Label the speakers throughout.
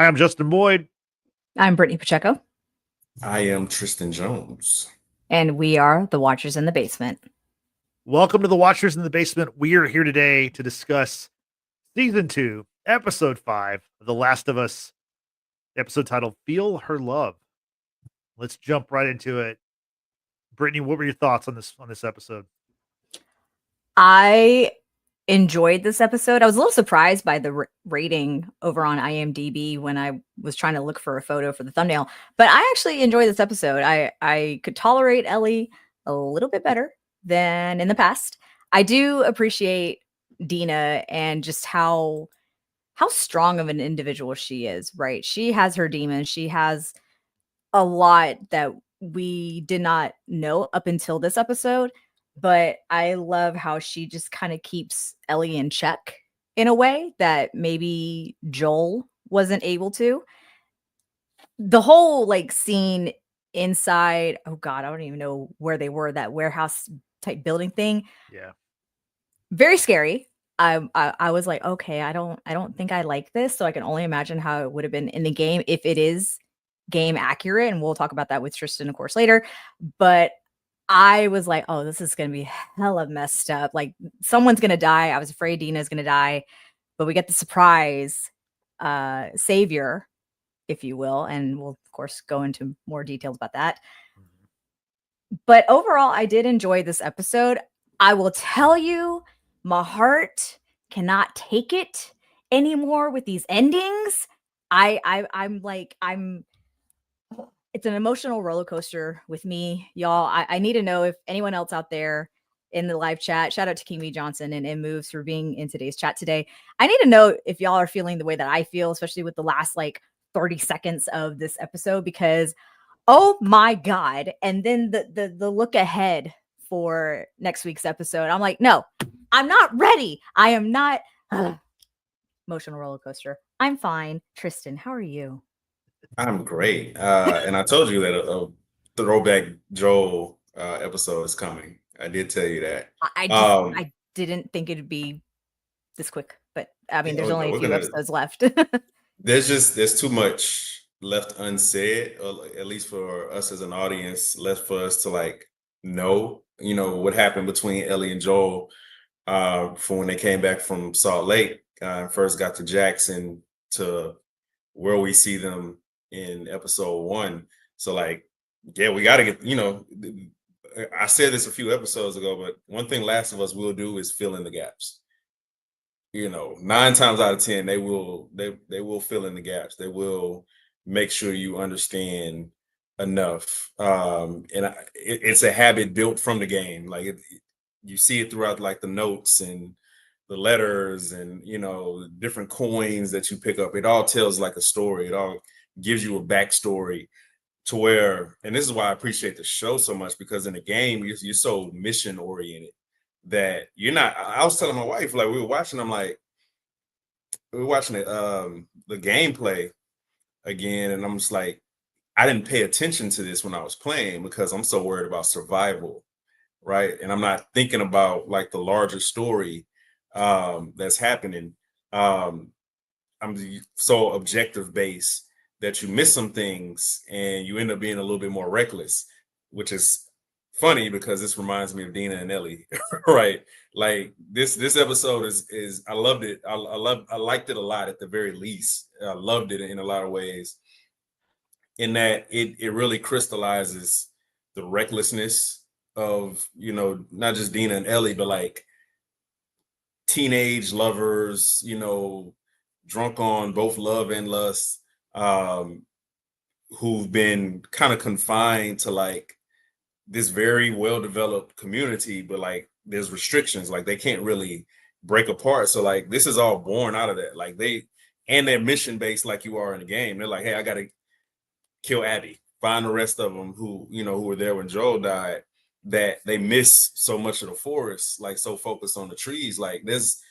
Speaker 1: I'm Justin Boyd.
Speaker 2: I'm Brittany Pacheco.
Speaker 3: I am Tristan Jones.
Speaker 2: And we are the Watchers in the Basement.
Speaker 1: Welcome to the Watchers in the Basement. We are here today to discuss Season 2, Episode 5 of The Last of Us, episode titled Feel Her Love. Let's jump right into it. Brittany, what were your thoughts on this episode?
Speaker 2: I enjoyed this episode. I was a little surprised by the rating over on IMDb when I was trying to look for a photo for the thumbnail, but I actually enjoyed this episode. I could tolerate Ellie a little bit better than in the past. I do appreciate Dina and just how strong of an individual she is, right? She has her demons. She has a lot that we did not know up until this episode. But I love how she just kind of keeps Ellie in check in a way that maybe Joel wasn't able to. The whole scene inside, oh God, I don't even know where they were, that warehouse type building thing.
Speaker 1: Yeah.
Speaker 2: Very scary. I was like, okay, I don't think I like this. So I can only imagine how it would have been in the game if it is game accurate. And we'll talk about that with Tristan, of course, later. But I was like, oh, this is going to be hella messed up. Like, someone's going to die. I was afraid Dina's going to die. But we get the surprise savior, if you will. And we'll, of course, go into more details about that. But overall, I did enjoy this episode. I will tell you, my heart cannot take it anymore with these endings. It's an emotional roller coaster with me, y'all. I need to know if anyone else out there in the live chat, shout out to Kimi Johnson and M Moves for being in today's chat today. I need to know if y'all are feeling the way that I feel, especially with the last 30 seconds of this episode, because oh my God. And then the look ahead for next week's episode. I'm like, no, I'm not ready. I am not. Emotional roller coaster. I'm fine. Tristan, how are you?
Speaker 3: I'm great. And I told you that a throwback Joel episode is coming. I did tell you that.
Speaker 2: I didn't think it'd be this quick, but I mean, there's only a few episodes left.
Speaker 3: There's too much left unsaid, or at least for us as an audience, left for us to know, what happened between Ellie and Joel from when they came back from Salt Lake, first got to Jackson to where we see them in episode 1. So we got to get, I said this a few episodes ago, but one thing Last of Us will do is fill in the gaps. 9 times out of 10, they will fill in the gaps. They will make sure you understand enough. It's a habit built from the game. You see it throughout the notes and the letters and, different coins that you pick up. It all tells a story. It all gives you a backstory to where, and this is why I appreciate the show so much, because in the game, you're so mission oriented that you're not. I was telling my wife, we were watching, we were watching the gameplay again, and I'm just I didn't pay attention to this when I was playing because I'm so worried about survival, right? And I'm not thinking about the larger story that's happening. I'm so objective based that you miss some things and you end up being a little bit more reckless, which is funny because this reminds me of Dina and Ellie, right? This episode is I loved it. I liked it a lot at the very least. I loved it in a lot of ways, in that it really crystallizes the recklessness of, not just Dina and Ellie, but teenage lovers, drunk on both love and lust, who've been kind of confined to this very well-developed community, but there's restrictions, they can't really break apart. So this is all born out of that. They're mission based you are in the game. They're hey, I gotta kill Abby, find the rest of them who were there when Joel died, that they miss so much of the forest, so focused on the trees. There's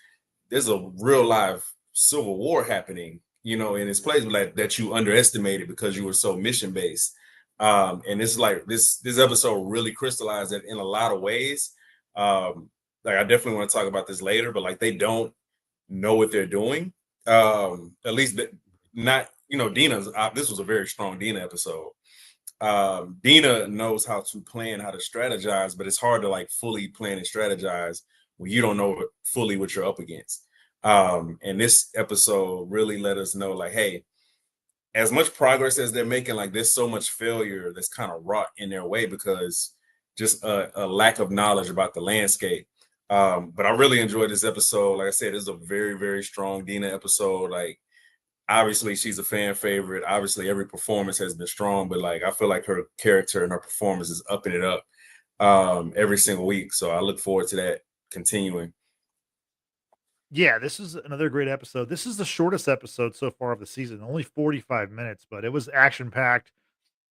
Speaker 3: a real live civil war happening, in this place that you underestimated because you were so mission based. And it's this episode really crystallized that in a lot of ways. I definitely want to talk about this later, but they don't know what they're doing. At least not Dina's. This was a very strong Dina episode. Dina knows how to plan, how to strategize, but it's hard to like fully plan and strategize when you don't know fully what you're up against. And this episode really let us know, like, hey, as much progress as they're making, like there's so much failure that's kind of wrought in their way because just a lack of knowledge about the landscape. But I really enjoyed this episode. Like I said, it's a very, very strong Dina episode. Like, obviously she's a fan favorite. Obviously every performance has been strong, but like I feel like her character and her performance is upping it up every single week. So I look forward to that continuing.
Speaker 1: Yeah, this is another great episode. This is the shortest episode so far of the season, only 45 minutes, but it was action packed.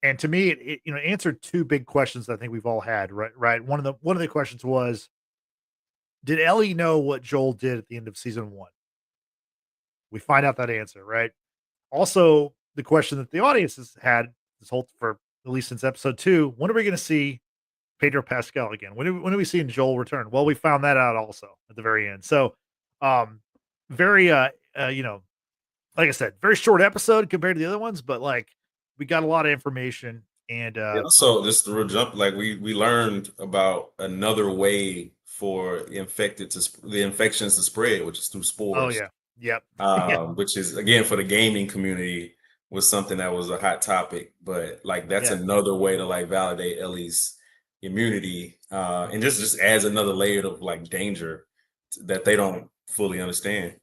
Speaker 1: And to me, it answered two big questions that I think we've all had. Right. One of the questions was, did Ellie know what Joel did at the end of season 1? We find out that answer, right? Also, the question that the audience has had this whole for at least since episode 2, when are we going to see Pedro Pascal again? When are we seeing Joel return? Well, we found that out also at the very end. So, very like I said, very short episode compared to the other ones, but like we got a lot of information and
Speaker 3: also just the real jump, like we learned about another way for the infections to spread, which is through spores.
Speaker 1: oh yeah, yep,
Speaker 3: Which is again for the gaming community was something that was a hot topic, but like that's
Speaker 1: Yeah.
Speaker 3: another way to like validate Ellie's immunity, and just adds another layer of like danger that they don't fully understand.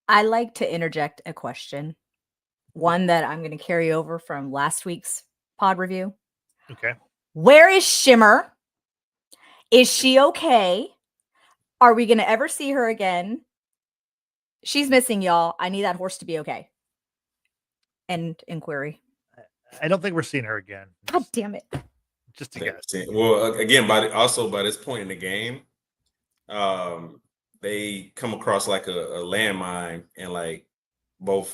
Speaker 2: I like to interject a question, one that I'm going to carry over from last week's pod review.
Speaker 1: Okay.
Speaker 2: Where is Shimmer? Is she okay? Are we going to ever see her again? She's missing, y'all. I need that horse to be okay. End inquiry.
Speaker 1: I don't think we're seeing her again.
Speaker 2: God damn it.
Speaker 1: Just to guess.
Speaker 3: Well, again, by this point in the game, they come across like a landmine, and like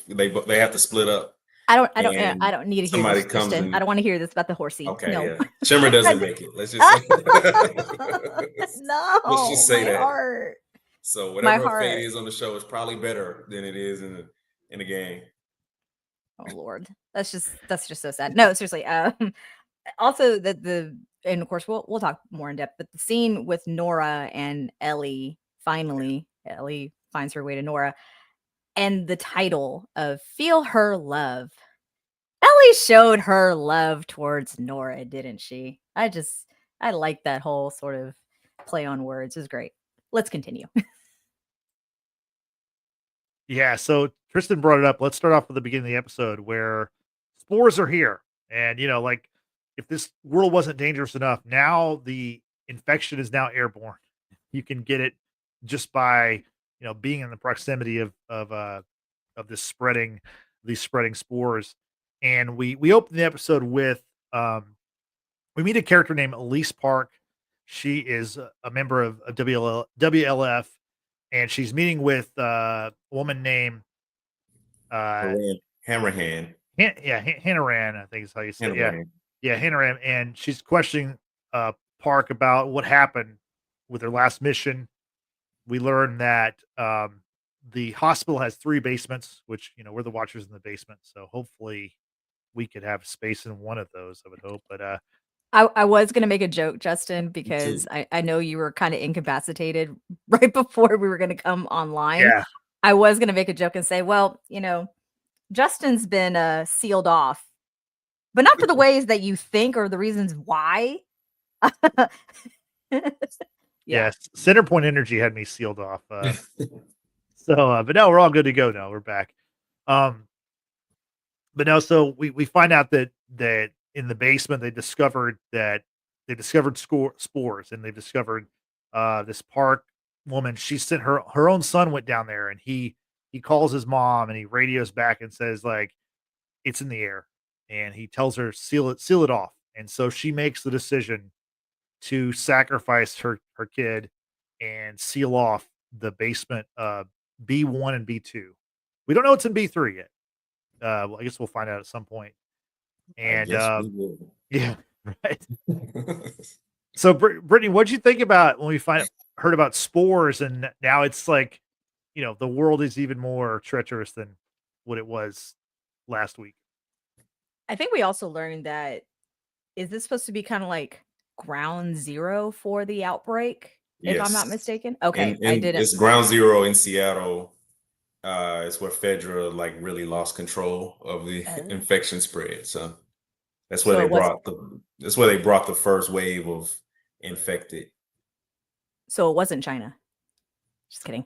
Speaker 3: they have to split up.
Speaker 2: I don't need to hear this, Kristen. I don't want to hear this about the horsey.
Speaker 3: Okay,
Speaker 2: no.
Speaker 3: yeah. Shimmer doesn't make it. Let's just say
Speaker 2: no.
Speaker 3: Let's just say that.
Speaker 2: Heart.
Speaker 3: So whatever her fate is on the show is probably better than it is in the game.
Speaker 2: Oh Lord, that's just so sad. No, seriously. Also, and of course we'll talk more in depth. But the scene with Nora and Ellie, finally, Ellie finds her way to Nora, and the title of "Feel Her Love." Ellie showed her love towards Nora, didn't she? I like that whole sort of play on words. It was great. Let's continue.
Speaker 1: Yeah, so Tristan brought it up. Let's start off with the beginning of the episode where spores are here. And, like if this world wasn't dangerous enough, now the infection is now airborne. You can get it just by, being in the proximity of these spreading spores. And we open the episode with we meet a character named Elise Park. She is a member of WLF. And she's meeting with a woman named
Speaker 3: Hammerhand.
Speaker 1: Hannaran, I think is how you say it. Yeah, Hannaran. And she's questioning Park about what happened with her last mission. We learn that the hospital has 3 basements, which, we're the watchers in the basement. So hopefully we could have space in one of those, I would hope. But
Speaker 2: I was going to make a joke, Justin, because I know you were kind of incapacitated right before we were going to come online.
Speaker 1: Yeah.
Speaker 2: I was going to make a joke and say, well, Justin's been sealed off, but not for the ways that you think or the reasons why.
Speaker 1: Yes. Centerpoint Energy had me sealed off. But no, we're all good to go now. We're back. But no, so we find out that in the basement they discovered spores, and they've discovered this Park woman. She sent her own son went down there, and he calls his mom and he radios back and says like it's in the air, and he tells her seal it off. And so she makes the decision to sacrifice her kid and seal off the basement B1 and B2. We don't know what's in B3 yet. Well, I guess we'll find out at some point. And yeah, right. So Brittany, what'd you think about when we heard about spores, and now it's like, the world is even more treacherous than what it was last week.
Speaker 2: I think we also learned that, is this supposed to be kind of like ground zero for the outbreak? If I'm not
Speaker 3: Yes.
Speaker 2: mistaken. Okay. I
Speaker 3: And
Speaker 2: didn't.
Speaker 3: it's ground zero in Seattle. It's where Fedra like really lost control of the infection spread. So that's where
Speaker 2: So
Speaker 3: they brought the first wave of infected.
Speaker 2: So it wasn't China. Just kidding.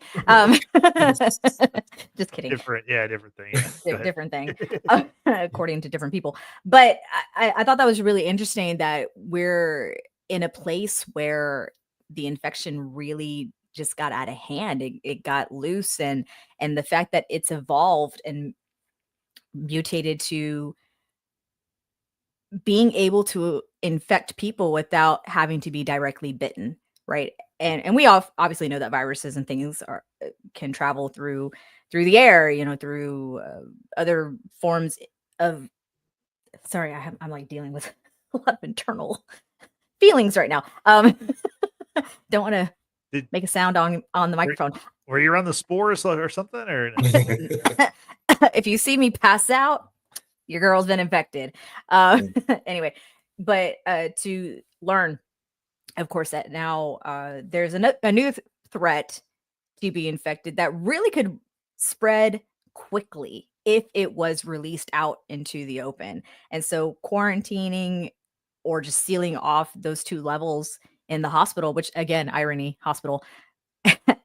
Speaker 2: Just kidding.
Speaker 1: Different thing. Yeah.
Speaker 2: Different thing, according to different people. But I thought that was really interesting that we're in a place where the infection really just got out of hand. It got loose, and the fact that it's evolved and mutated to being able to infect people without having to be directly bitten, right? And we all obviously know that viruses and things can travel through the air, through other forms of. Sorry, I'm like dealing with a lot of internal feelings right now. Don't want to make a sound on the microphone.
Speaker 1: Were you around the spores or something? Or
Speaker 2: if you see me pass out, your girl's been infected. Anyway, but to learn, of course, that now there's a new threat to be infected that really could spread quickly if it was released out into the open. And so quarantining or just sealing off those two levels in the hospital, which again, irony, hospital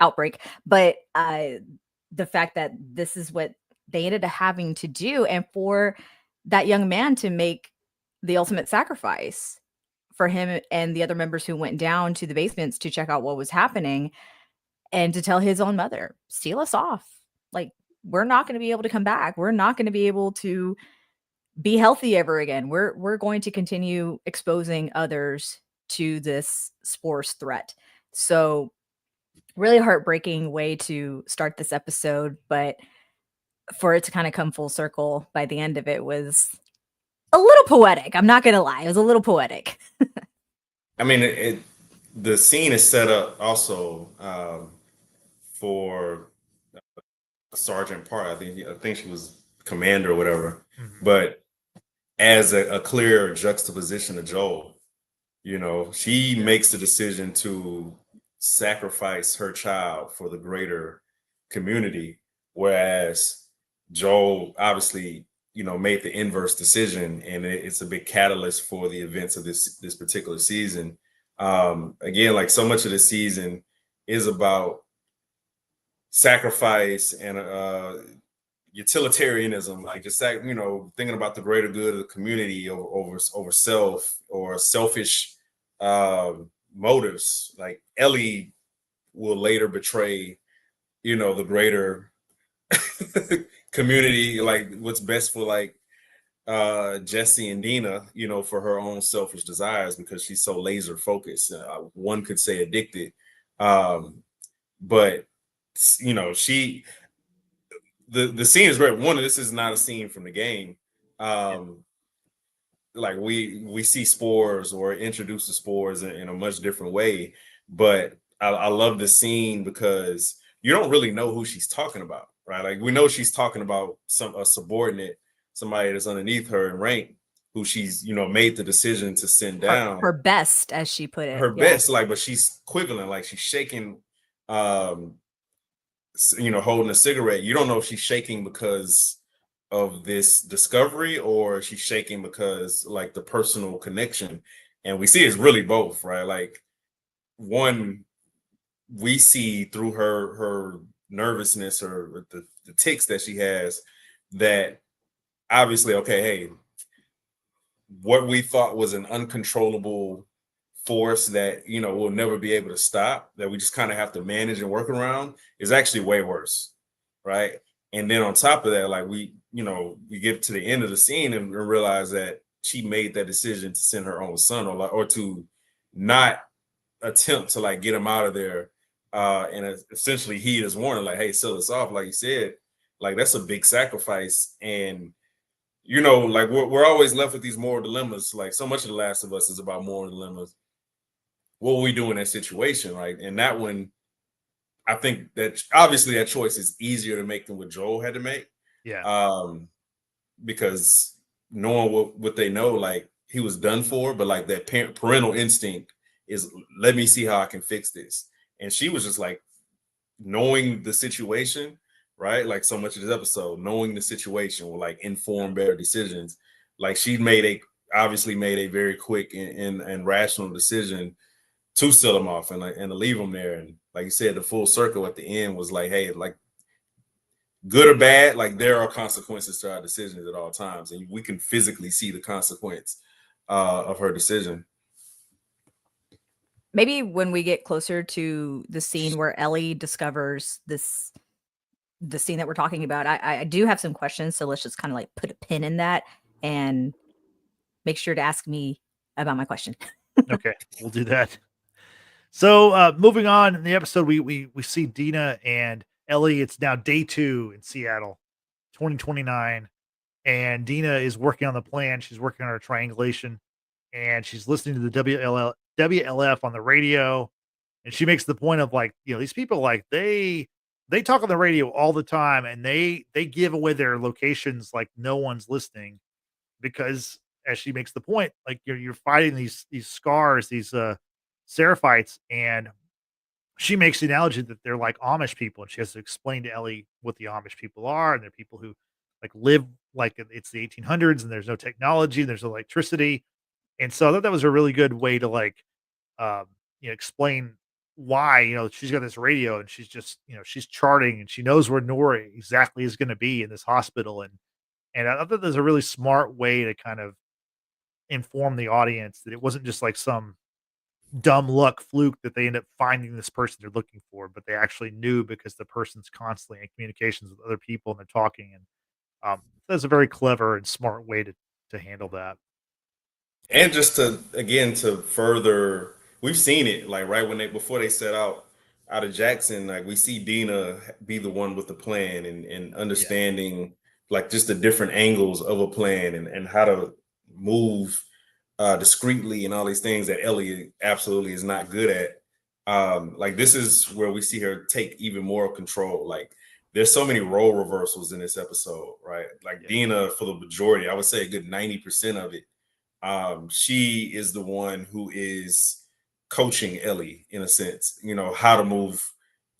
Speaker 2: outbreak, but the fact that this is what they ended up having to do, and for that young man to make the ultimate sacrifice for him and the other members who went down to the basements to check out what was happening, and to tell his own mother, seal us off. Like, we're not going to be able to come back. We're not going to be able to be healthy ever again. We're going to continue exposing others to this spores threat. So really heartbreaking way to start this episode, but for it to kind of come full circle by the end of it was a little poetic. I'm not going to lie. It was a little poetic.
Speaker 3: I mean, the scene is set up also for Sergeant Park. I think she was commander or whatever, but as a clear juxtaposition of Joel, she makes the decision to sacrifice her child for the greater community, whereas Joel obviously made the inverse decision, and it's a big catalyst for the events of this particular season. Again, like so much of the season is about sacrifice and utilitarianism, like just thinking about the greater good of the community over self or selfish motives. Like Ellie will later betray the greater community, like what's best for like Jesse and Dina, for her own selfish desires, because she's so laser focused. One could say addicted, but the scene is great. One, this is not a scene from the game. Like we see spores or introduce the spores in a much different way, but I love the scene because you don't really know who she's talking about, right? Like we know she's talking about a subordinate, somebody that's underneath her in rank, who she's made the decision to send down.
Speaker 2: Her best, as she put it.
Speaker 3: Her best, like, but she's quibbling, like she's shaking, holding a cigarette. You don't know if she's shaking because of this discovery or she's shaking because like the personal connection. And we see it's really both, right? Like one, we see through her nervousness or the tics that she has, that obviously, okay, hey, what we thought was an uncontrollable force that we'll never be able to stop, that we just kind of have to manage and work around, is actually way worse, right? And then on top of that, like we get to the end of the scene and realize that she made that decision to send her own son, or to not attempt to like get him out of there, and essentially heed his warning, like, hey, seal us off, like you said. Like that's a big sacrifice. And like we're always left with these moral dilemmas. Like so much of The Last of Us is about moral dilemmas. What will we do in that situation, right? And that one, I think that obviously that choice is easier to make than what Joel had to make.
Speaker 1: Yeah.
Speaker 3: because knowing what they know, like he was done for, but like that parental instinct is, let me see how I can fix this. And she was just like, knowing the situation, right? Like so much of this episode, knowing the situation will like inform better decisions. Like she obviously made a very quick and rational decision to sell him off and to leave him there. And like you said, the full circle at the end was like, hey, like good or bad, like there are consequences to our decisions at all times, and we can physically see the consequence of her decision.
Speaker 2: Maybe when we get closer to the scene where Ellie discovers the scene that we're talking about, I do have some questions. So let's just kind of like put a pin in that and make sure to ask me about my question.
Speaker 1: Okay, we'll do that. So moving on in the episode, we see Dina and Ellie. It's now day 2 in Seattle, 2029. And Dina is working on the plan. She's working on her triangulation, and she's listening to the WLF on the radio. And she makes the point of like, these people, like they talk on the radio all the time, and they give away their locations like no one's listening, because as she makes the point, like you're fighting these scars, these Seraphites, and she makes the analogy that they're like Amish people, and she has to explain to Ellie what the Amish people are, and they're people who like live like it's the 1800s, and there's no technology, and there's no electricity. And so I thought that was a really good way to like explain why she's got this radio, and she's just she's charting, and she knows where Nora exactly is going to be in this hospital. And I thought that was a really smart way to kind of inform the audience that it wasn't just like some dumb luck fluke that they end up finding this person they're looking for, but they actually knew because the person's constantly in communications with other people and they're talking. And that's a very clever and smart way to handle that.
Speaker 3: And just to further, we've seen it like right before they set out of Jackson, like we see Dina be the one with the plan and understanding like just the different angles of a plan and how to move discreetly and all these things that Ellie absolutely is not good at. Like this is where we see her take even more control. Like there's so many role reversals in this episode, right? Like Dina, for the majority, I would say a good 90% of it, she is the one who is coaching Ellie in a sense, how to move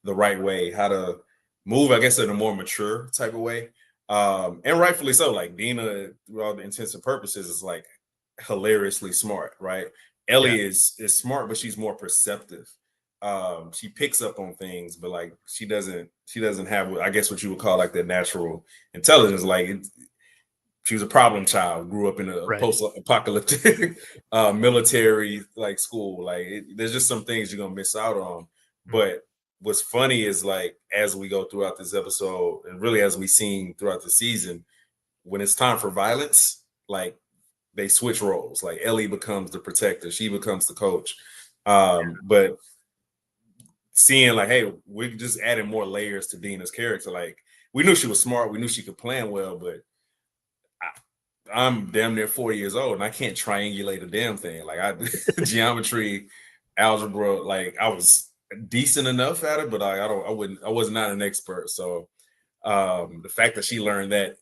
Speaker 3: the right way, how to move, I guess, in a more mature type of way. And rightfully so. Like Dina, through all the intents and purposes, is like hilariously smart, right? Ellie is smart, but she's more perceptive. She picks up on things, but like she doesn't have, I guess, what you would call like the natural intelligence. Like she was a problem child, grew up in a post-apocalyptic military like school. Like there's just some things you're gonna miss out on. But what's funny is like as we go throughout this episode, and really as we've seen throughout the season, when it's time for violence, like they switch roles. Like Ellie becomes the protector, she becomes the coach. But seeing like, hey, we're just adding more layers to Dina's character. Like we knew she was smart, we knew she could plan well, but I'm damn near 40 years old and I can't triangulate a damn thing. Like geometry, algebra, like I was decent enough at it, but I was not an expert. So the fact that she learned that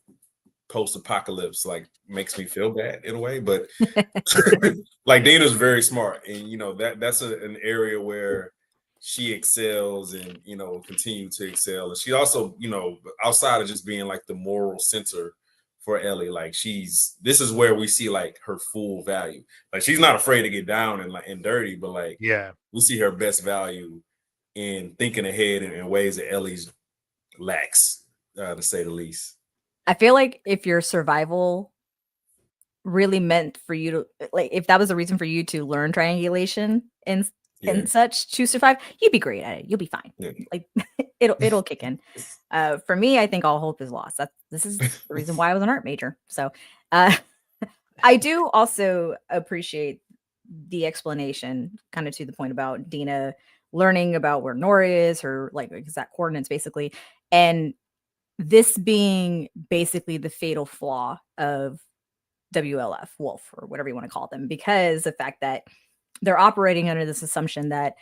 Speaker 3: post-apocalypse like makes me feel bad in a way, but like Dina's very smart, and that's an area where she excels and continue to excel. And she also, outside of just being like the moral center for Ellie, like this is where we see like her full value. Like she's not afraid to get down and dirty, but like we see her best value in thinking ahead in ways that Ellie's lacks, to say the least.
Speaker 2: I feel like if your survival really meant for you to, like, if that was the reason for you to learn triangulation and such to survive, you'd be great at it. You'll be fine. Like it'll kick in. For me, I think all hope is lost. This is the reason why I was an art major. So I do also appreciate the explanation, kind of to the point about Dina learning about where Nora is, her like exact coordinates basically, and this being basically the fatal flaw of WLF, Wolf, or whatever you want to call them, because the fact that they're operating under this assumption that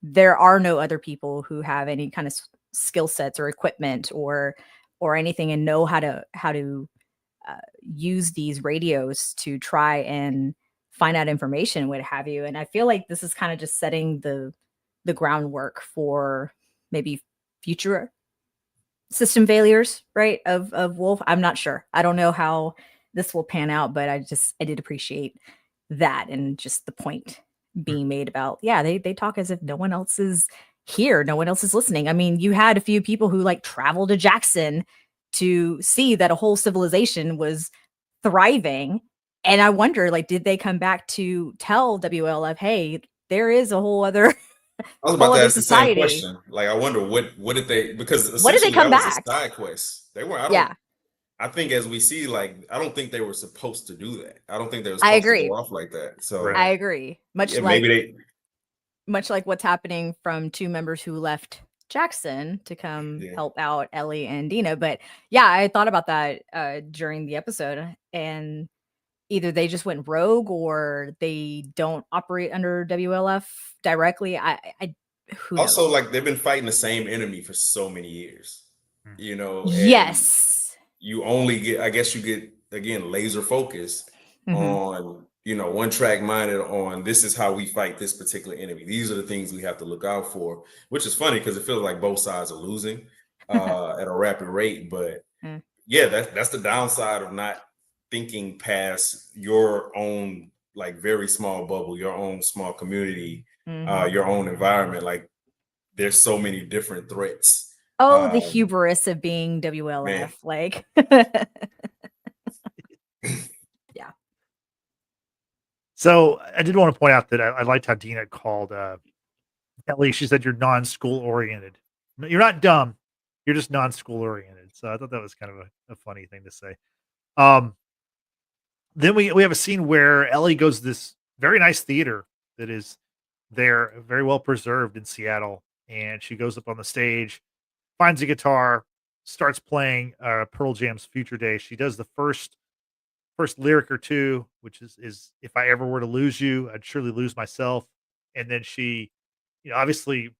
Speaker 2: there are no other people who have any kind of skill sets or equipment or anything and know how to use these radios to try and find out information, what have you. And I feel like this is kind of just setting the groundwork for maybe future system failures, right? Of Wolf. I'm not sure. I don't know how this will pan out, but I did appreciate that, and just the point being made about, yeah, they talk as if no one else is here, no one else is listening. I mean, you had a few people who like traveled to Jackson to see that a whole civilization was thriving, and I wonder, like, did they come back to tell WLF, hey, there is a whole other
Speaker 3: I was
Speaker 2: whole
Speaker 3: about to
Speaker 2: other
Speaker 3: ask the same
Speaker 2: society?
Speaker 3: question. Like, I wonder what did they, because
Speaker 2: What did they
Speaker 3: essentially
Speaker 2: come
Speaker 3: that was
Speaker 2: back?
Speaker 3: a side quest. They were,
Speaker 2: Yeah,
Speaker 3: I think as we see, like, I don't think they were supposed to do that. I don't think they were
Speaker 2: I
Speaker 3: supposed to go
Speaker 2: agree.
Speaker 3: off like that. So
Speaker 1: Right.
Speaker 2: I agree. Much
Speaker 3: yeah,
Speaker 2: like
Speaker 3: maybe
Speaker 2: what's happening from two members who left Jackson to come
Speaker 3: Yeah.
Speaker 2: help out Ellie and Dina. But yeah, I thought about that during the episode, and either they just went rogue or they don't operate under WLF directly. Who knows?
Speaker 3: Also, like, they've been fighting the same enemy for so many years, you know, and
Speaker 2: Yes.
Speaker 3: you only get, I guess you get, again, laser focused on, you know, one track minded on this is how we fight this particular enemy. These are the things we have to look out for, which is funny because it feels like both sides are losing at a rapid rate. But yeah, that's the downside of not thinking past your own, like, very small bubble, your own small community, your own environment. Like, there's so many different threats.
Speaker 2: Oh, the hubris of being WLF.
Speaker 3: Man.
Speaker 2: Like, yeah.
Speaker 1: So I did want to point out that I liked how Dina called Ellie. She said, you're non-school oriented. You're not dumb. You're just non-school oriented. So I thought that was kind of a funny thing to say. Then we have a scene where Ellie goes to this very nice theater that is there, very well preserved in Seattle. And she goes up on the stage, finds a guitar, starts playing Pearl Jam's Future Day. She does the first lyric or two, which is if I ever were to lose you, I'd surely lose myself. And then she, you know, obviously,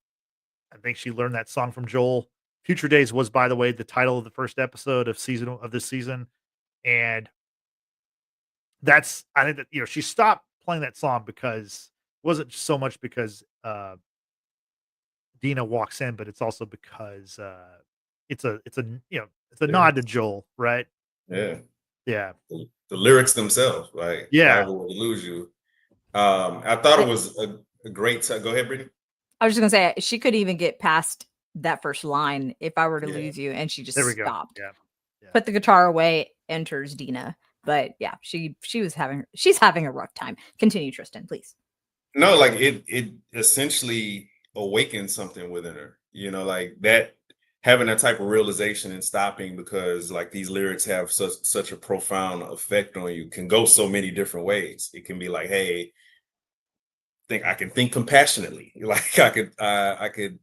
Speaker 1: I think she learned that song from Joel. Future Days was, by the way, the title of the first episode of this season. And that's, I think that, you know, she stopped playing that song because it wasn't so much because Dina walks in, but it's also because it's a you know, it's a nod to Joel, right?
Speaker 3: Yeah.
Speaker 1: Yeah.
Speaker 3: The lyrics themselves, like,
Speaker 1: Yeah.
Speaker 3: I will lose you. I thought it was a great go ahead, Brittany.
Speaker 2: I was just gonna say she could even get past that first line, if I were to lose you, and she just
Speaker 1: There we go.
Speaker 2: stopped.
Speaker 1: Yeah.
Speaker 2: Put the guitar away, enters Dina. But yeah, she's having a rough time. Continue, Tristan, please.
Speaker 3: No, like, it essentially awakened something within her, you know, like that, having that type of realization and stopping, because like these lyrics have such a profound effect on you, can go so many different ways. It can be like, hey, I can think compassionately, like I could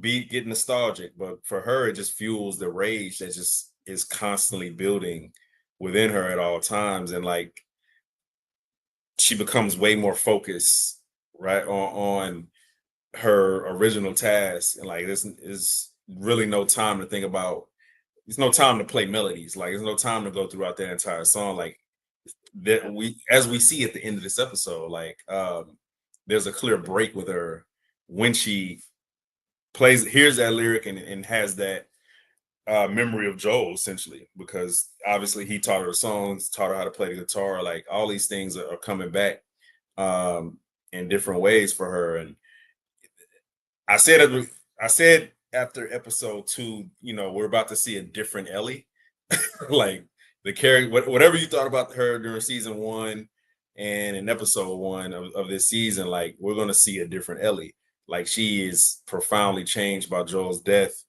Speaker 3: get nostalgic, but for her it just fuels the rage that just is constantly building within her at all times. And like, she becomes way more focused, right, on her original task. And like, this is really no time to think about, there's no time to play melodies, like there's no time to go throughout that entire song. Like, that as we see at the end of this episode, like, there's a clear break with her when she hears that lyric and has that memory of Joel, essentially, because obviously he taught her the songs, taught her how to play the guitar. Like, all these things are coming back in different ways for her. And I said after episode 2, you know, we're about to see a different Ellie. Like, the character, whatever you thought about her during season 1 and in episode 1 of this season, like, we're going to see a different Ellie. Like, she is profoundly changed by Joel's death.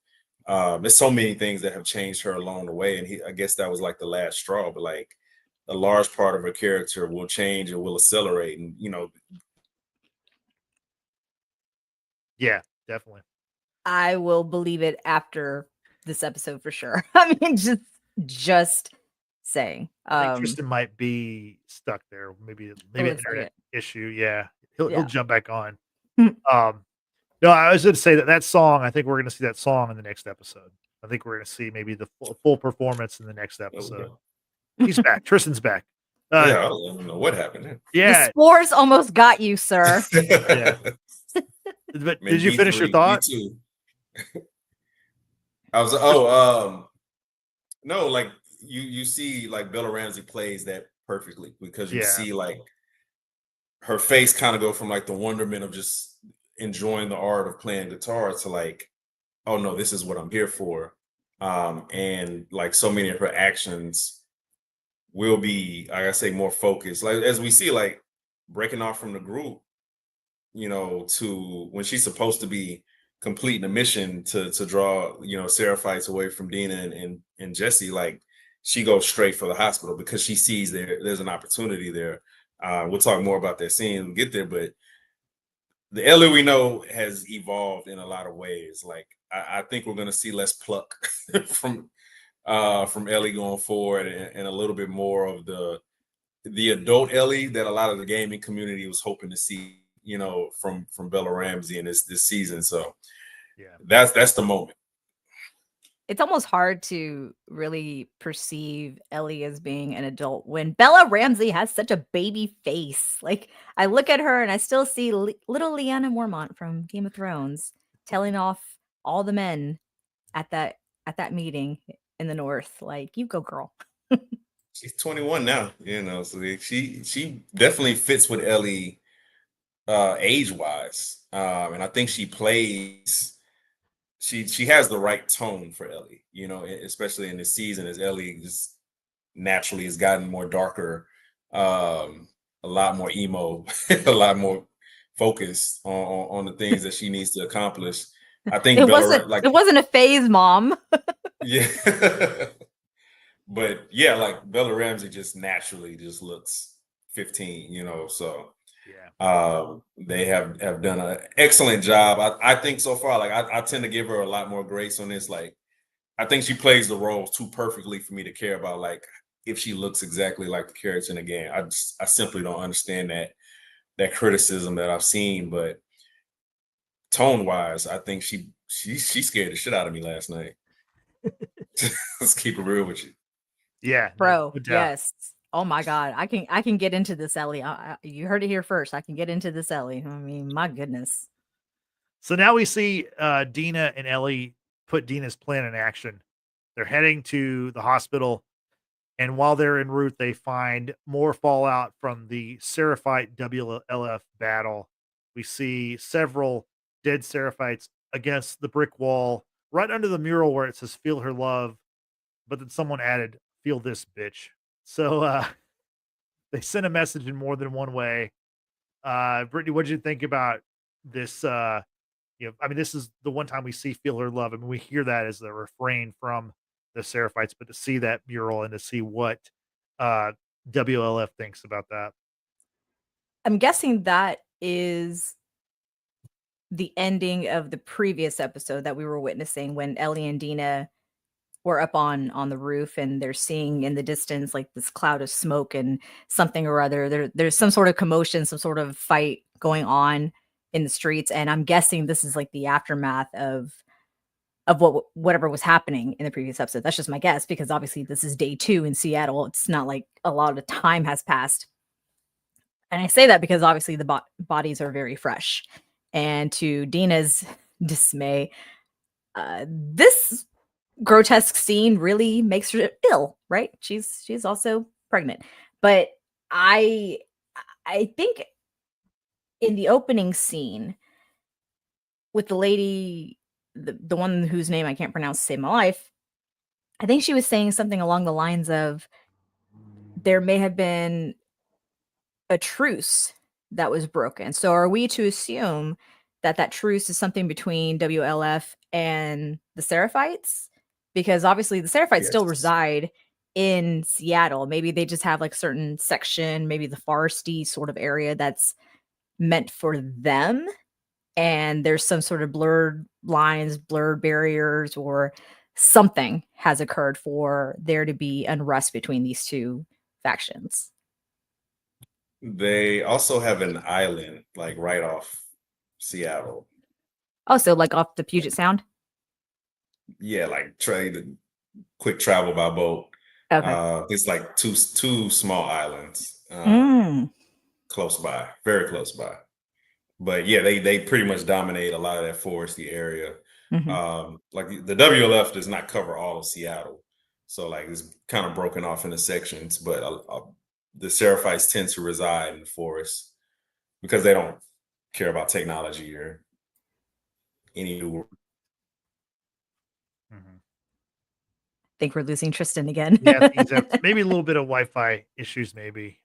Speaker 3: There's so many things that have changed her along the way, and I guess that was like the last straw. But like, a large part of her character will change and will accelerate, and you know.
Speaker 1: Yeah, definitely.
Speaker 2: I will believe it after this episode for sure. I mean, just saying.
Speaker 1: I think Tristan might be stuck there. Maybe an internet issue. Yeah, he'll jump back on. No, I was going to say that song. I think we're going to see that song in the next episode. I think we're going to see maybe the full performance in the next episode. He's back. Tristan's back.
Speaker 3: Yeah, I don't know what happened there.
Speaker 2: The
Speaker 1: Yeah.
Speaker 2: spores almost got you, sir.
Speaker 1: Yeah. But
Speaker 3: Man,
Speaker 1: did you finish your
Speaker 3: B3,
Speaker 1: thought?
Speaker 3: B2. No, like you see like Bella Ramsey plays that perfectly because you
Speaker 1: Yeah.
Speaker 3: see like her face kind of go from like the wonderment of just enjoying the art of playing guitar to like, oh no, this is what I'm here for. And like so many of her actions will be, like I say, more focused. Like as we see, like breaking off from the group, to when she's supposed to be completing a mission to draw, Seraphites away from Dina and Jesse, like she goes straight for the hospital because she sees there's an opportunity there. We'll talk more about that scene when we get there, but the Ellie we know has evolved in a lot of ways. Like I think we're gonna see less pluck from Ellie going forward and a little bit more of the adult Ellie that a lot of the gaming community was hoping to see, from Bella Ramsey in this season. So
Speaker 1: Yeah.
Speaker 3: that's the moment.
Speaker 2: It's almost hard to really perceive Ellie as being an adult when Bella Ramsey has such a baby face. Like I look at her and I still see little Lyanna Mormont from Game of Thrones telling off all the men at that meeting in the north. Like, you go, girl.
Speaker 3: She's 21 now, so she definitely fits with Ellie age wise. And I think she has the right tone for Ellie, especially in this season as Ellie just naturally has gotten more darker, a lot more emo, a lot more focused on the things that she needs to accomplish. I think
Speaker 2: it wasn't a phase, Mom.
Speaker 3: Yeah. But yeah, like Bella Ramsey just naturally just looks 15, so
Speaker 1: Yeah.
Speaker 3: they have done an excellent job. I think so far, like I tend to give her a lot more grace on this. Like I think she plays the role too perfectly for me to care about like if she looks exactly like the character in the game. I simply don't understand that criticism that I've seen, but tone wise, I think she scared the shit out of me last night. Let's keep it real with you.
Speaker 1: Yeah.
Speaker 2: Bro,
Speaker 1: no doubt.
Speaker 2: yes. Oh my God. I can get into this, Ellie. You heard it here first. I can get into this, Ellie. I mean, my goodness.
Speaker 1: So now we see Dina and Ellie put Dina's plan in action. They're heading to the hospital, and while they're en route, they find more fallout from the Seraphite WLF battle. We see several dead Seraphites against the brick wall, right under the mural where it says "Feel her love," but then someone added "Feel this bitch." So they sent a message in more than one way. Brittany, what did you think about this? I mean, this is the one time we see "Feel Her Love." I mean, we hear that as the refrain from the Seraphites, but to see that mural and to see what uh, WLF thinks about that.
Speaker 2: I'm guessing that is the ending of the previous episode that we were witnessing when Ellie and Dina were up on the roof and they're seeing in the distance like this cloud of smoke and something or other. There's some sort of commotion, some sort of fight going on in the streets, and I'm guessing this is like the aftermath of whatever was happening in the previous episode. That's just my guess because obviously this is day 2 in Seattle. It's not like a lot of time has passed. And I say that because obviously the bodies are very fresh. And to Dina's dismay, this grotesque scene really makes her ill, right? She's also pregnant. But I think in the opening scene with the lady, the one whose name I can't pronounce to save my life, I think she was saying something along the lines of there may have been a truce that was broken. So are we to assume that truce is something between WLF and the Seraphites? Because obviously the Seraphites still
Speaker 3: Yes.
Speaker 2: reside in Seattle. Maybe they just have like certain section, maybe the foresty sort of area that's meant for them. And there's some sort of blurred lines, blurred barriers, or something has occurred for there to be unrest between these two factions.
Speaker 3: They also have an island like right off Seattle.
Speaker 2: Oh, so like off the Puget Sound?
Speaker 3: Yeah, like quick travel by boat.
Speaker 2: Okay.
Speaker 3: It's like two small islands
Speaker 2: Mm.
Speaker 3: close by, very close by. But yeah, they pretty much dominate a lot of that foresty area.
Speaker 2: Mhm.
Speaker 3: Like the WLF does not cover all of Seattle, so like it's kind of broken off into sections. But the Seraphites tend to reside in the forest because they don't care about technology or any new.
Speaker 1: Mhm.
Speaker 2: Think we're losing Tristan again.
Speaker 1: Yeah, things have maybe a little bit of Wi-Fi issues, maybe.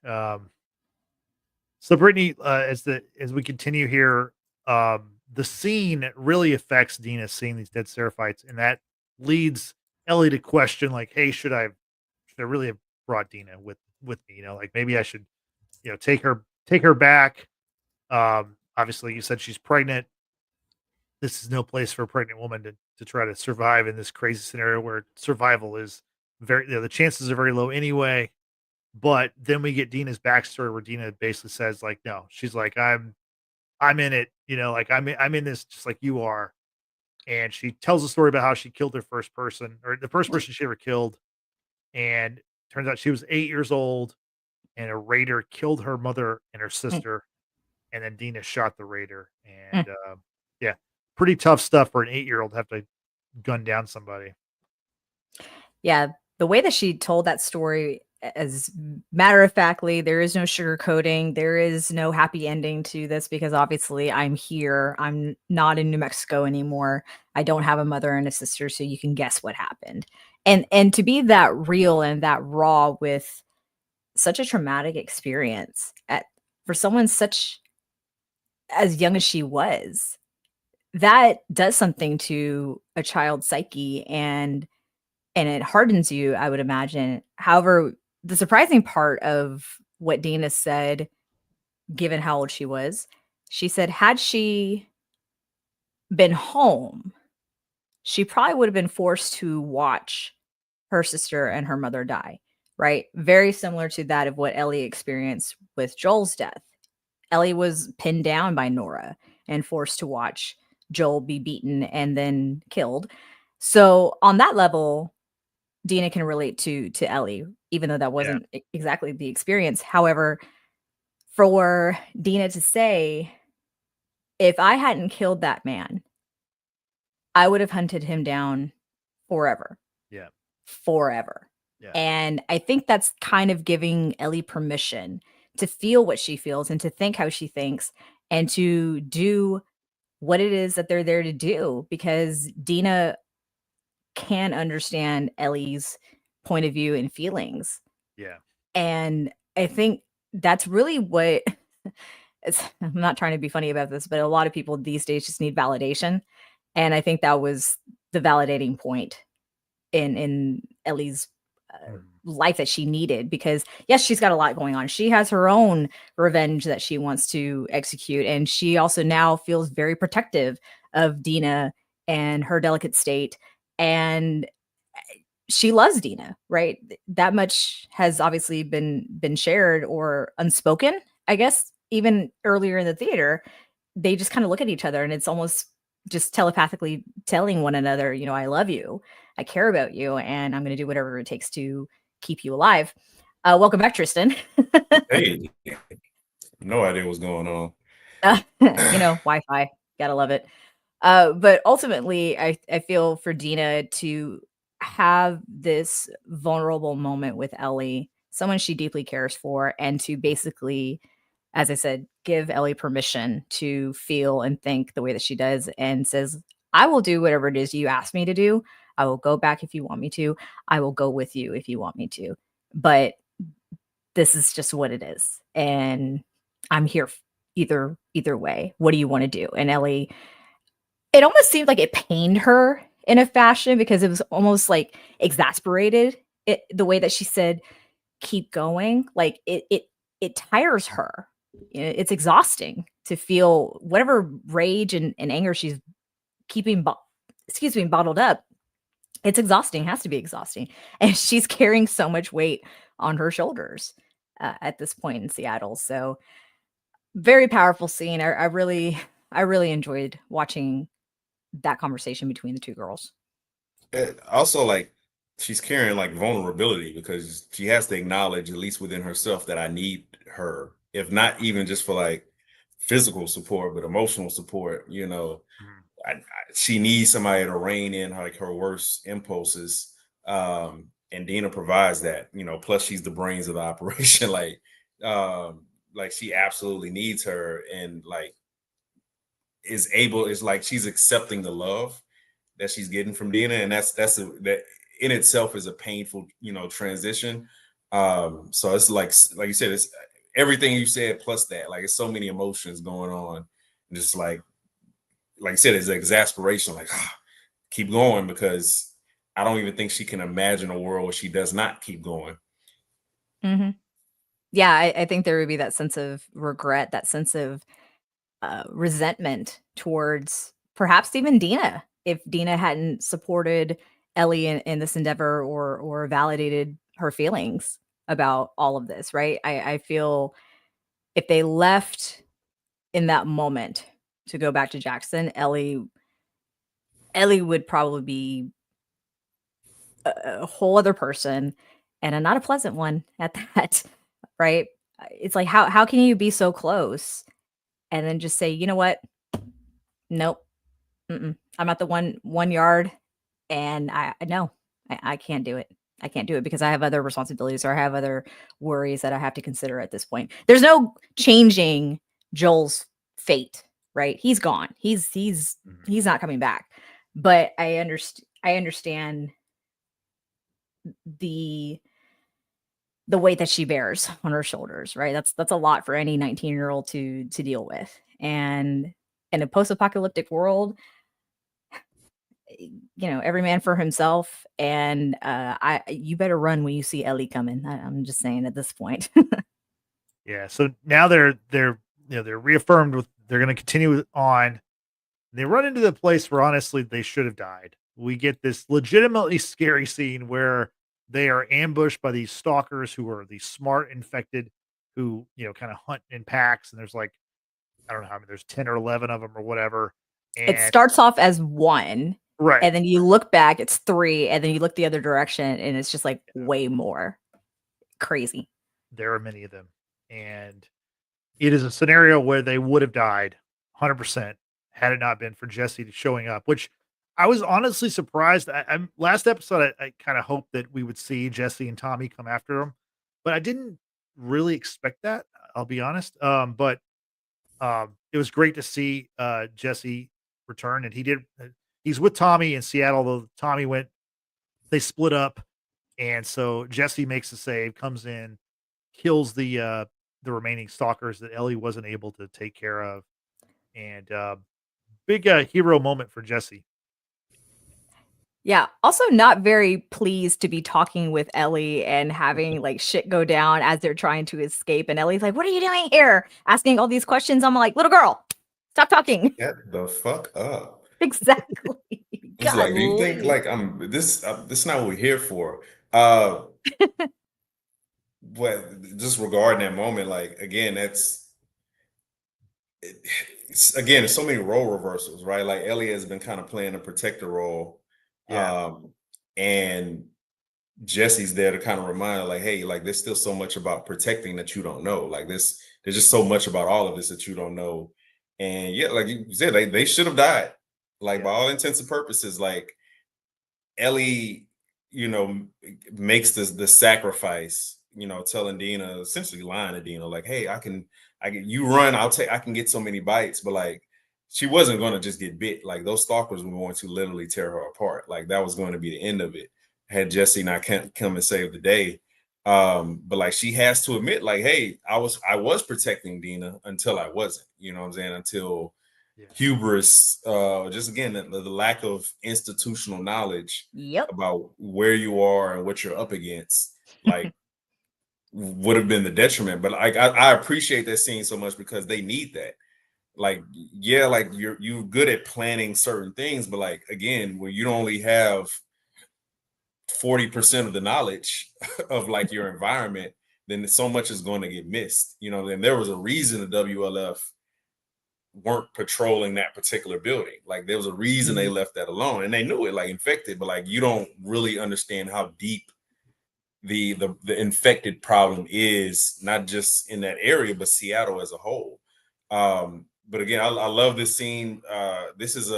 Speaker 1: So Brittany, as we continue here, the scene really affects Dina seeing these dead Seraphites, and that leads Ellie to question, like, "Hey, should I really have brought Dina with me? You know, like maybe I should, take her back." Obviously, you said she's pregnant. This is no place for a pregnant woman to try to survive in this crazy scenario where survival is the chances are very low anyway. But then we get Dina's backstory where Dina basically says, like, no, she's like, I'm in it, like I'm in this just like you are. And she tells a story about how she killed her first person or the first person she ever killed. And turns out she was 8 years old and a raider killed her mother and her
Speaker 2: Mm,
Speaker 1: sister. And then Dina shot the raider.
Speaker 2: mm.
Speaker 1: And yeah, pretty tough stuff for an 8-year-old to have to gun down somebody.
Speaker 2: Yeah, the way that she told that story as matter of factly, there is no sugarcoating, there is no happy ending to this because obviously I'm here. I'm not in New Mexico anymore. I don't have a mother and a sister, so you can guess what happened. And to be that real and that raw with such a traumatic experience at for someone such as young as she was, that does something to a child's psyche and it hardens you, I would imagine. However, the surprising part of what Dana said, given how old she said, had she been home, she probably would have been forced to watch her sister and her mother die, right? Very similar to that of what Ellie experienced with Joel's death. Ellie was pinned down by Nora and forced to watch Joel be beaten and then killed. So, on that level, Dina can relate to Ellie, even though that
Speaker 1: Yeah.
Speaker 2: wasn't exactly the experience. However, for Dina to say, if I hadn't killed that man, I would have hunted him down forever,
Speaker 1: Yeah.
Speaker 2: forever.
Speaker 1: Yeah.
Speaker 2: And I think that's kind of giving Ellie permission to feel what she feels and to think how she thinks and to do what it is that they're there to do because Dina can understand Ellie's point of view and feelings.
Speaker 1: Yeah.
Speaker 2: And I think that's really what I'm not trying to be funny about this, but a lot of people these days just need validation. And I think that was the validating point in Ellie's
Speaker 1: Mhm.
Speaker 2: life that she needed because yes, she's got a lot going on. She has her own revenge that she wants to execute. And she also now feels very protective of Dina and her delicate state. And she loves Dina, right? That much has obviously been shared or unspoken, I guess, even earlier in the theater. They just kind of look at each other and it's almost just telepathically telling one another, I love you, I care about you, and I'm going to do whatever it takes to keep you alive. Welcome back, Tristan.
Speaker 3: Hey, no idea what's going on.
Speaker 2: Wi-Fi, gotta love it. But ultimately, I feel for Dina to have this vulnerable moment with Ellie, someone she deeply cares for, and to basically, as I said, give Ellie permission to feel and think the way that she does and says, I will do whatever it is you ask me to do. I will go back if you want me to. I will go with you if you want me to. But this is just what it is. And I'm here either way. What do you want to do? And Ellie, it almost seemed like it pained her in a fashion because it was almost like exasperated the way that she said keep going, like it tires her. It's exhausting to feel whatever rage and anger she's keeping bottled up. It's exhausting, has to be exhausting, and she's carrying so much weight on her shoulders at this point in Seattle. So very powerful scene. I really enjoyed watching that conversation between the two girls.
Speaker 3: Also, like she's carrying like vulnerability because she has to acknowledge, at least within herself, that I need her, if not even just for like physical support, but emotional support.
Speaker 1: Mhm.
Speaker 3: She needs somebody to rein in like her worst impulses. And Dina provides that, plus she's the brains of the operation. Like she absolutely needs her, and like is like she's accepting the love that she's getting from Dina, and that in itself is a painful, transition. So it's like you said, it's everything you said plus that. Like it's so many emotions going on, and just like you said, it's exasperation. Like keep going, because I don't even think she can imagine a world where she does not keep going.
Speaker 2: Hmm. Yeah, I think there would be that sense of regret, that sense of resentment towards perhaps even Dina, if Dina hadn't supported Ellie in this endeavor or validated her feelings about all of this, right? I feel if they left in that moment to go back to Jackson, Ellie would probably be a whole other person, and not a pleasant one at that, right? It's like how can you be so close and then just say, you know what? Nope. I'm at the 1 yard, and I no, I can't do it. I can't do it because I have other responsibilities or I have other worries that I have to consider at this point. There's no changing Joel's fate, right? He's gone. He's not coming back. But I understand the weight that she bears on her shoulders, right? That's a lot for any 19-year-old to deal with. And in a post-apocalyptic world, every man for himself. And you better run when you see Ellie coming. I'm just saying at this point.
Speaker 1: Yeah. So now they're reaffirmed with they're going to continue on. They run into the place where honestly they should have died. We get this legitimately scary scene where they are ambushed by these stalkers who are these smart infected who, kind of hunt in packs. And there's like, I don't know how many, there's 10 or 11 of them or whatever.
Speaker 2: It
Speaker 1: And
Speaker 2: starts off as one,
Speaker 1: right.
Speaker 2: and then you look back, it's three, and then you look the other direction, and it's just like way more crazy.
Speaker 1: There are many of them. And it is a scenario where they would have died 100% had it not been for Jesse showing up, which I was honestly surprised. I'm last episode, I kind of hoped that we would see Jesse and Tommy come after him, but I didn't really expect that. I'll be honest. But it was great to see Jesse return, and he's with Tommy in Seattle. Though they split up, and so Jesse makes the save, comes in, kills the remaining stalkers that Ellie wasn't able to take care of, and big hero moment for Jesse.
Speaker 2: Yeah. Also, not very pleased to be talking with Ellie and having like shit go down as they're trying to escape. And Ellie's like, "What are you doing here?" Asking all these questions. I'm like, "Little girl, stop talking."
Speaker 3: Get the fuck up.
Speaker 2: Exactly.
Speaker 3: It's like, do you think
Speaker 2: Golly.
Speaker 3: like this is not what we're here for? Uh, but just regarding that moment, like again, again, there's so many role reversals, right? Like Ellie has been kind of playing a protector role,
Speaker 1: Yeah,
Speaker 3: and Jesse's there to kind of remind her, like, hey, like there's still so much about protecting that you don't know. Like there's just so much about all of this that you don't know. And yeah, like you said, they should have died. Like by
Speaker 1: yeah,
Speaker 3: all intents and purposes, like Ellie, makes the sacrifice, telling Dina, essentially lying to Dina, like, hey, you run, I can get so many bites, but like she wasn't going to just get bit. Like those stalkers were going to literally tear her apart. Like that was going to be the end of it. Had Jesse not come and save the day. But like she has to admit, like, hey, I was protecting Dina until I wasn't, you know what I'm saying? Until
Speaker 1: yeah.
Speaker 3: hubris, just again the lack of institutional knowledge
Speaker 2: Yep.
Speaker 3: about where you are and what you're up against, like would have been the detriment. But like I appreciate that scene so much because they need that. Like, yeah, like you're good at planning certain things, but like again, when you only have 40% of the knowledge of like your environment, then so much is going to get missed. And there was a reason the WLF weren't patrolling that particular building. Like there was a reason they left that alone, and they knew it, like infected, but like you don't really understand how deep the infected problem is, not just in that area, but Seattle as a whole. But again, I love this scene. This is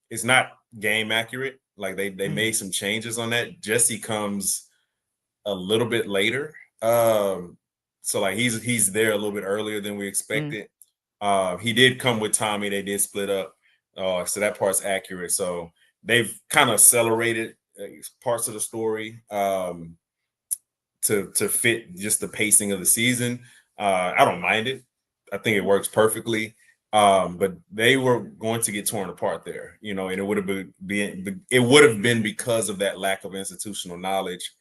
Speaker 3: it's not game accurate. Like they made some changes on that. Jesse comes a little bit later. So like he's there a little bit earlier than we expected. He did come with Tommy. They did split up. So that part's accurate. So they've kind of accelerated parts of the story to fit just the pacing of the season. I don't mind it. I think it works perfectly. But they were going to get torn apart there, you know, and it would have been because of that lack of institutional knowledge,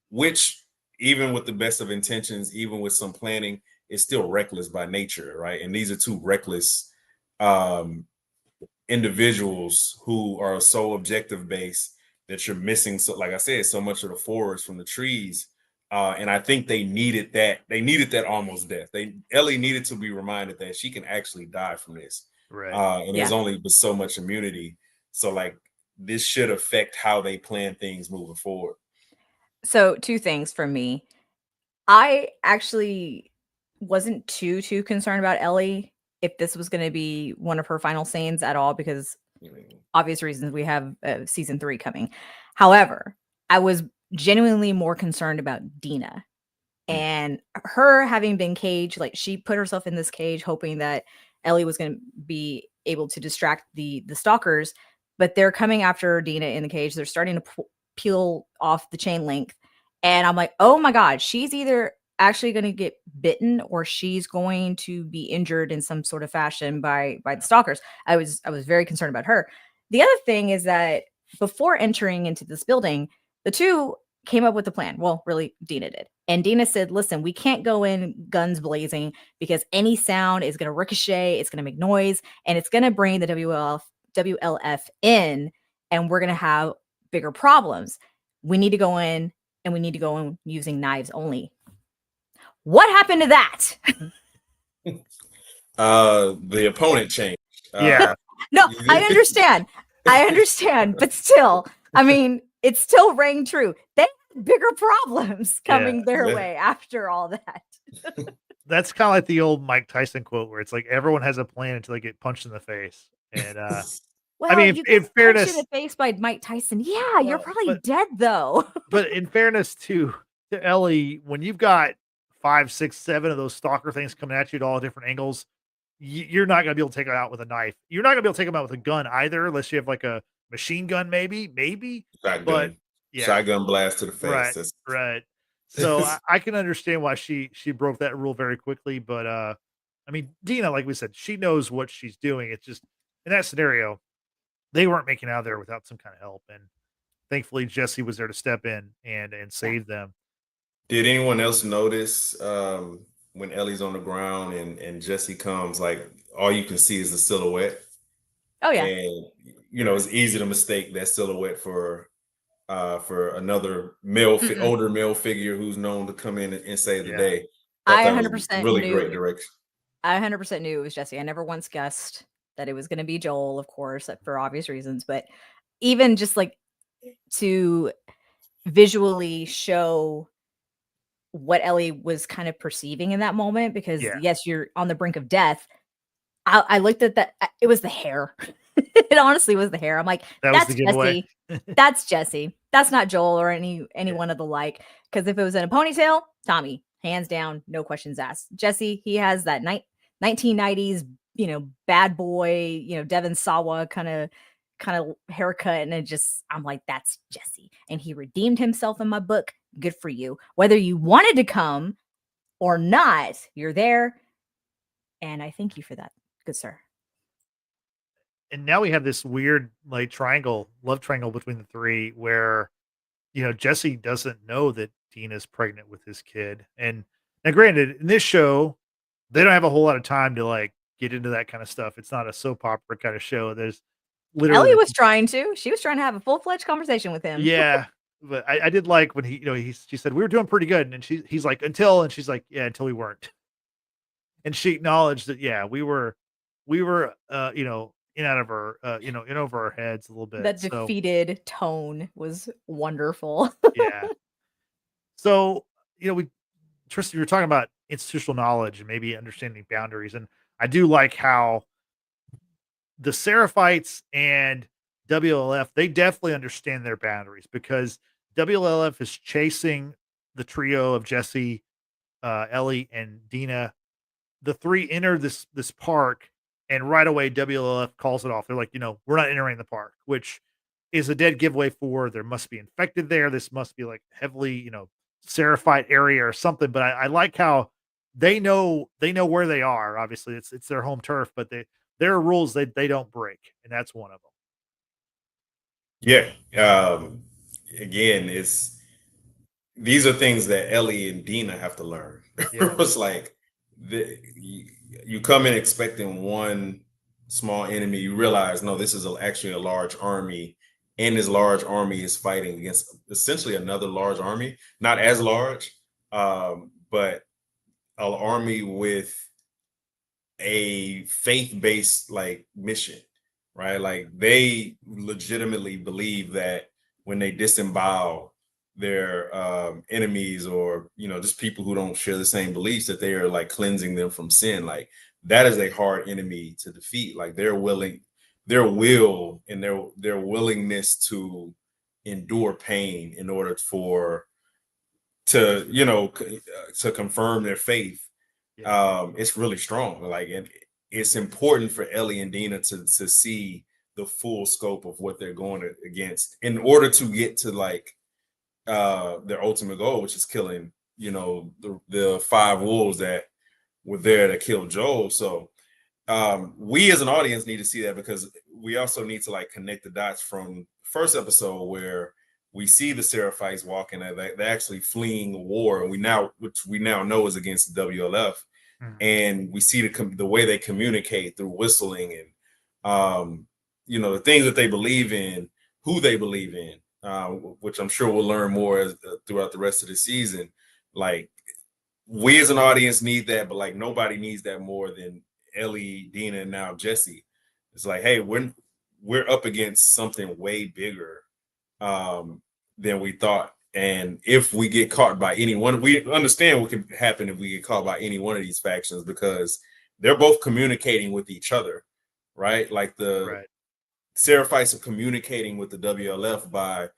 Speaker 3: which even with the best of intentions, even with some planning, is still reckless by nature, right? And these are two reckless individuals who are so objective based that you're missing, so like I said, so much of the forest from the trees. And I think they needed that. They needed that almost death. Ellie needed to be reminded that she can actually die from this.
Speaker 1: Right.
Speaker 3: And there's only so much immunity. So like this should affect how they plan things moving forward.
Speaker 2: So 2 things from me. I actually wasn't too concerned about Ellie if this was going to be one of her final scenes at all, because obvious reasons we have season 3 coming. However, I was genuinely more concerned about Dina and her having been caged. Like she put herself in this cage hoping that Ellie was going to be able to distract the stalkers, but they're coming after Dina in the cage. They're starting to peel off the chain link, and I'm like, oh my god, she's either actually going to get bitten or she's going to be injured in some sort of fashion by the stalkers. I was very concerned about her. The other thing is that before entering into this building, the two came up with a plan. Well, really, Dina did. And Dina said, listen, we can't go in guns blazing because any sound is going to ricochet, it's going to make noise, and it's going to bring the WLF in, and we're going to have bigger problems. We need to go in, and we need to go in using knives only. What happened to that?
Speaker 3: The opponent changed.
Speaker 1: Yeah.
Speaker 2: No, I understand. But still, I mean, it still rang true. They had bigger problems coming their way after all that.
Speaker 1: That's kind of like the old Mike Tyson quote where it's like everyone has a plan until they get punched in the face. And
Speaker 2: well,
Speaker 1: I mean, in fairness,
Speaker 2: in the face by Mike Tyson. Yeah, you're probably dead though.
Speaker 1: But in fairness to Ellie, when you've got 5, 6, 7 of those stalker things coming at you at all different angles, you're not going to be able to take them out with a knife. You're not going to be able to take them out with a gun either, unless you have like a machine gun, maybe.
Speaker 3: Shotgun.
Speaker 1: But yeah,
Speaker 3: shotgun blast to the face.
Speaker 1: Right. So I can understand why she broke that rule very quickly. But I mean, Dina, like we said, she knows what she's doing. It's just in that scenario, they weren't making out of there without some kind of help, and thankfully Jesse was there to step in and save them.
Speaker 3: Did anyone else notice when Ellie's on the ground and Jesse comes, like all you can see is the silhouette?
Speaker 2: Oh yeah.
Speaker 3: And you know, it's easy to mistake that silhouette for another older male figure who's known to come in and save the day.
Speaker 2: I 100%
Speaker 3: really great direction.
Speaker 2: I 100% knew it was Jesse. I never once guessed that it was going to be Joel, of course, for obvious reasons, but even just like to visually show what Ellie was kind of perceiving in that moment, because yes, you're on the brink of death. I looked at that. It was the hair. It honestly was the hair. I'm like, that's Jesse. That's Jesse. That's not Joel or anyone of the like. Because if it was in a ponytail, Tommy, hands down, no questions asked. Jesse, he has that 1990s, bad boy, Devon Sawa kind of haircut, and I'm like, that's Jesse, and he redeemed himself in my book. Good for you. Whether you wanted to come or not, you're there, and I thank you for that, good sir.
Speaker 1: And now we have this weird love triangle between the three, where Jesse doesn't know that Dina's pregnant with his kid. And now granted, in this show, they don't have a whole lot of time to like get into that kind of stuff. It's not a soap opera kind of show. There's literally
Speaker 2: Ellie was trying to have a full-fledged conversation with him.
Speaker 1: Yeah. But I did like when she said, we were doing pretty good. And he's like, and she's like, yeah, until we weren't. And she acknowledged that, yeah, we were we were, in out of our, in over our heads a little bit.
Speaker 2: That
Speaker 1: So
Speaker 2: defeated tone was wonderful.
Speaker 1: yeah. So we Tristan, you were talking about institutional knowledge and maybe understanding boundaries, and I do like how the Seraphites and WLF, they definitely understand their boundaries because WLF is chasing the trio of Jesse, Ellie, and Dina. The three enter this park, and right away WLF calls it off. They're like, we're not entering the park, which is a dead giveaway for there must be infected there. This must be like heavily, Seraphite area or something. But I like how they know where they are. Obviously, it's their home turf, but there are rules they don't break, and that's one of them.
Speaker 3: Yeah. Again, these are things that Ellie and Dina have to learn.
Speaker 1: Yeah.
Speaker 3: It's like you come in expecting one small enemy, you realize no, this is actually a large army, and this large army is fighting against essentially another large army, not as large, but an army with a faith-based like mission, right? Like they legitimately believe that when they disembowel their enemies, or just people who don't share the same beliefs, that they are like cleansing them from sin. Like that is a hard enemy to defeat. Like their will and their willingness to endure pain in order to confirm their faith. It's really strong. Like, and it's important for Ellie and Dina to see the full scope of what they're going against in order to get to like their ultimate goal, which is killing the 5 wolves that were there to kill Joel. So we as an audience need to see that, because we also need to like connect the dots from first episode where we see the Seraphites walking, they're actually fleeing war, and which we now know is against the WLF. And we see the way they communicate through whistling and the things that they believe in, who they believe in, which I'm sure we'll learn more throughout the rest of the season. Like we as an audience need that, but like nobody needs that more than Ellie, Dina, and now Jesse. It's like, hey, we're up against something way bigger than we thought. And if we get caught by anyone, we understand what can happen if we get caught by any one of these factions, because they're both communicating with each other, right? Like the Seraphites are communicating with the WLF by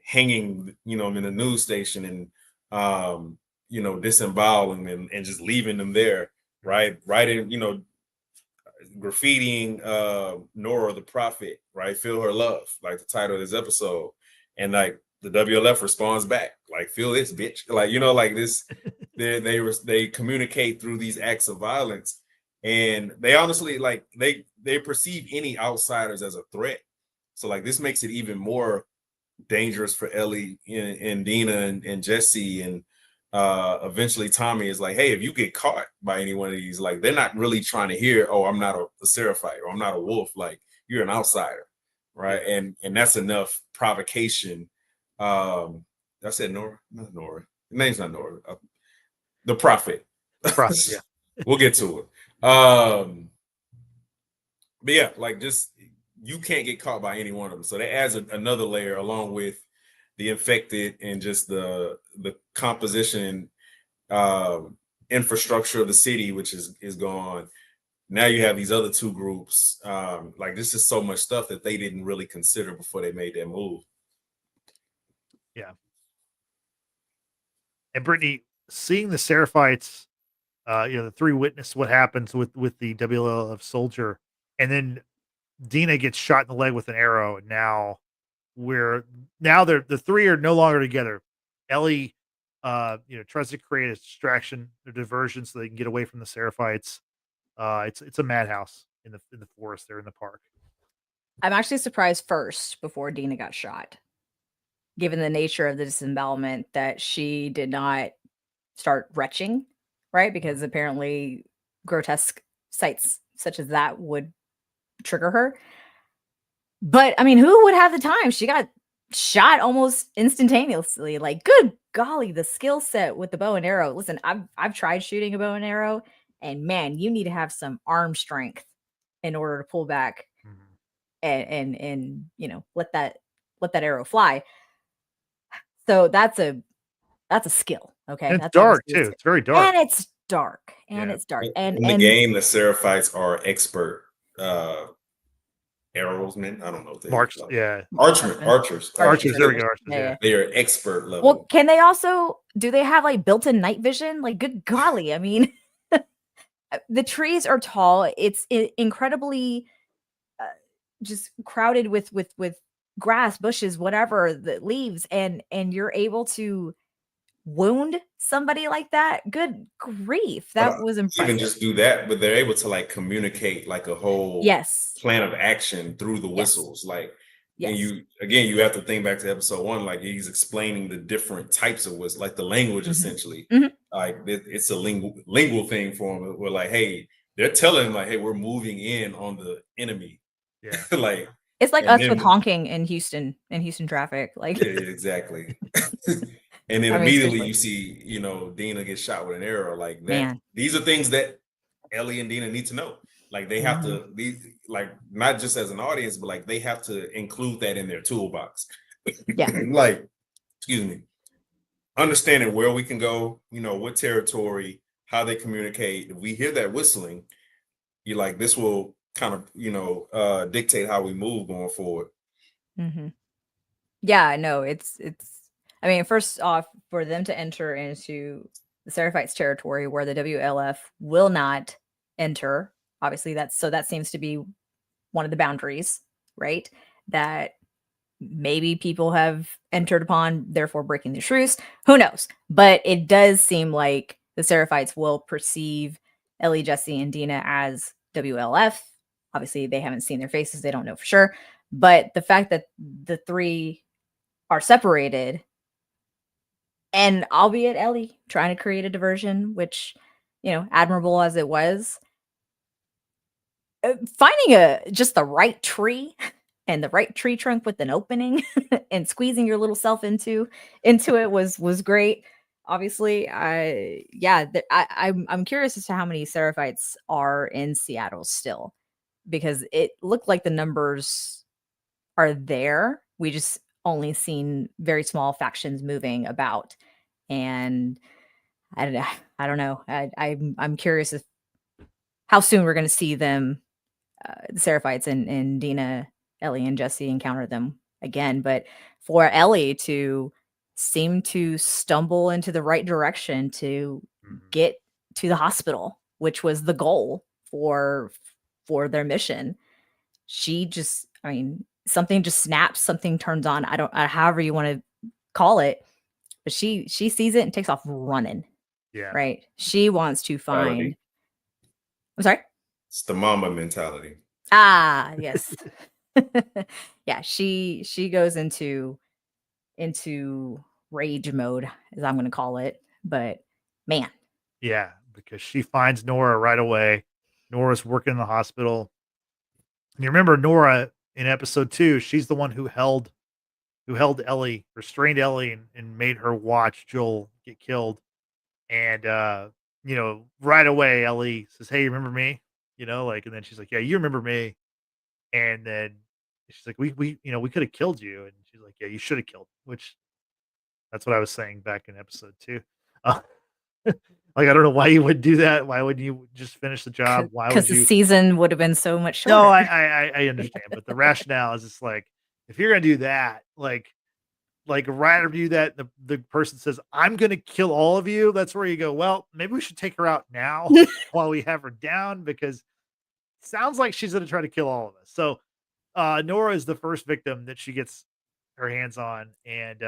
Speaker 3: hanging, in the news station and, disemboweling them and just leaving them there, right? Writing, graffitiing Nora the Prophet, right? Feel her love, like the title of this episode. And like the WLF responds back, like, feel this, bitch. Like, like this, they communicate through these acts of violence. And they honestly, like, they perceive any outsiders as a threat. So like this makes it even more dangerous for Ellie and Dina and Jesse, and eventually Tommy is like, hey, if you get caught by any one of these, like they're not really trying to hear, oh, I'm not a Seraphite or I'm not a wolf, like you're an outsider, right? And that's enough provocation. I said Nora, not Nora. The name's not Nora. The Prophet.
Speaker 1: Yeah.
Speaker 3: We'll get to it. But yeah, like just you can't get caught by any one of them. So that adds another layer, along with the infected and just the composition infrastructure of the city, which is gone. Now you have these other 2 groups. Like this is so much stuff that they didn't really consider before they made that move.
Speaker 1: Yeah. And Brittany, seeing the Seraphites, the 3 witness what happens with the WLF soldier, and then Dina gets shot in the leg with an arrow, and now they're the 3 are no longer together. Ellie tries to create a distraction or diversion so they can get away from the Seraphites. It's a madhouse in the forest there in the park.
Speaker 2: I'm actually surprised first, before Dina got shot, given the nature of the disembowelment, that she did not start retching, right? Because apparently grotesque sights such as that would trigger her. But I mean, who would have the time? She got shot almost instantaneously. Like, good golly, the skill set with the bow and arrow. Listen, I've tried shooting a bow and arrow, and man, you need to have some arm strength in order to pull back
Speaker 1: Mhm.
Speaker 2: and let that arrow fly. So that's a skill. Okay.
Speaker 1: And it's
Speaker 2: That's
Speaker 1: dark
Speaker 2: obviously a
Speaker 1: too.
Speaker 2: skill.
Speaker 1: It's very dark.
Speaker 2: And it's dark. And
Speaker 1: Yeah.
Speaker 2: it's dark.
Speaker 3: In the
Speaker 2: And
Speaker 3: game, the Seraphites are expert arrowsmen. I don't know what they
Speaker 1: Marks.
Speaker 3: like.
Speaker 1: Yeah.
Speaker 3: Archers.
Speaker 1: Archers. There we go. Archers.
Speaker 2: Yeah.
Speaker 3: They are expert level.
Speaker 2: Well, can they also do they have like built-in night vision? Like, good golly, I mean, the trees are tall. It's incredibly just crowded with grass, bushes, whatever, the leaves, and you're able to wound somebody like that. Good grief,
Speaker 3: But
Speaker 2: that was impressive.
Speaker 3: even just do that, but they're able to like communicate like a whole
Speaker 2: Yes.
Speaker 3: plan of action through the
Speaker 2: Yes.
Speaker 3: whistles. Like,
Speaker 2: Yes.
Speaker 3: and you have to think back to episode 1, like he's explaining the different types of whistles, like the language essentially.
Speaker 2: Mhm.
Speaker 3: Like it's a lingual thing for him. We're like, hey, they're telling him like, hey, we're moving in on the enemy.
Speaker 1: Yeah.
Speaker 3: Like
Speaker 2: It's like
Speaker 3: and
Speaker 2: us
Speaker 3: then-
Speaker 2: with honking in Houston traffic. Like,
Speaker 3: Yeah, exactly. And then
Speaker 2: I mean,
Speaker 3: immediately
Speaker 2: seriously.
Speaker 3: you see, Dina get shot with an arrow. Like that.
Speaker 2: Man.
Speaker 3: These are things that Ellie and Dina need to know. Like they have to be like not just as an audience, but like they have to include that in their toolbox.
Speaker 2: Yeah.
Speaker 3: Like, excuse me, understanding where we can go, what territory, how they communicate. If we hear that whistling, you're like, this will kind of, dictate how we move going forward.
Speaker 2: Mm-hmm. Yeah, no, it's. I mean, first off, for them to enter into the Seraphites territory where the WLF will not enter, obviously that seems to be one of the boundaries, right? That maybe people have entered upon, therefore breaking the truce. Who knows? But it does seem like the Seraphites will perceive Ellie, Jesse, and Dina as WLF. Obviously, they haven't seen their faces; they don't know for sure. But the fact that the three are separated, and albeit Ellie trying to create a diversion, which, admirable as it was, finding just the right tree and the right tree trunk with an opening and squeezing your little self into it was great. Obviously, I'm curious as to how many Seraphites are in Seattle still, because it looked like the numbers are there. We just only seen very small factions moving about, and I don't know. I'm curious if how soon we're going to see them, the Seraphites and Dina, Ellie, and Jesse encounter them again. But for Ellie to seem to stumble into the right direction to get to the hospital, which was the goal for their mission, she just, I mean, something just snaps, something turns on. I don't, however you want to call it, but she sees it and takes off running.
Speaker 1: Yeah.
Speaker 2: Right. She wants to find. I'm sorry.
Speaker 3: It's the mama mentality.
Speaker 2: Ah, yes. Yeah, she goes into rage mode, as I'm going to call it. But man,
Speaker 1: Yeah, because she finds Nora right away. Nora's working in the hospital. And you remember Nora in episode 2, she's the one who held Ellie, restrained Ellie, and made her watch Joel get killed. And right away Ellie says, "Hey, you remember me?" And then she's like, "Yeah, you remember me." And then she's like, we could have killed you. And she's like, "Yeah, you should have killed me," which that's what I was saying back in episode 2. Like, I don't know why you would do that. Why wouldn't you just finish the job? Why would
Speaker 2: because
Speaker 1: you?
Speaker 2: the season would have been so much shorter.
Speaker 1: No, I understand, but the rationale is just like, if you're gonna do that, like right after you do that, the person says, "I'm gonna kill all of you." That's where you go, well, maybe we should take her out now while we have her down, because it sounds like she's gonna try to kill all of us. So Nora is the first victim that she gets her hands on, and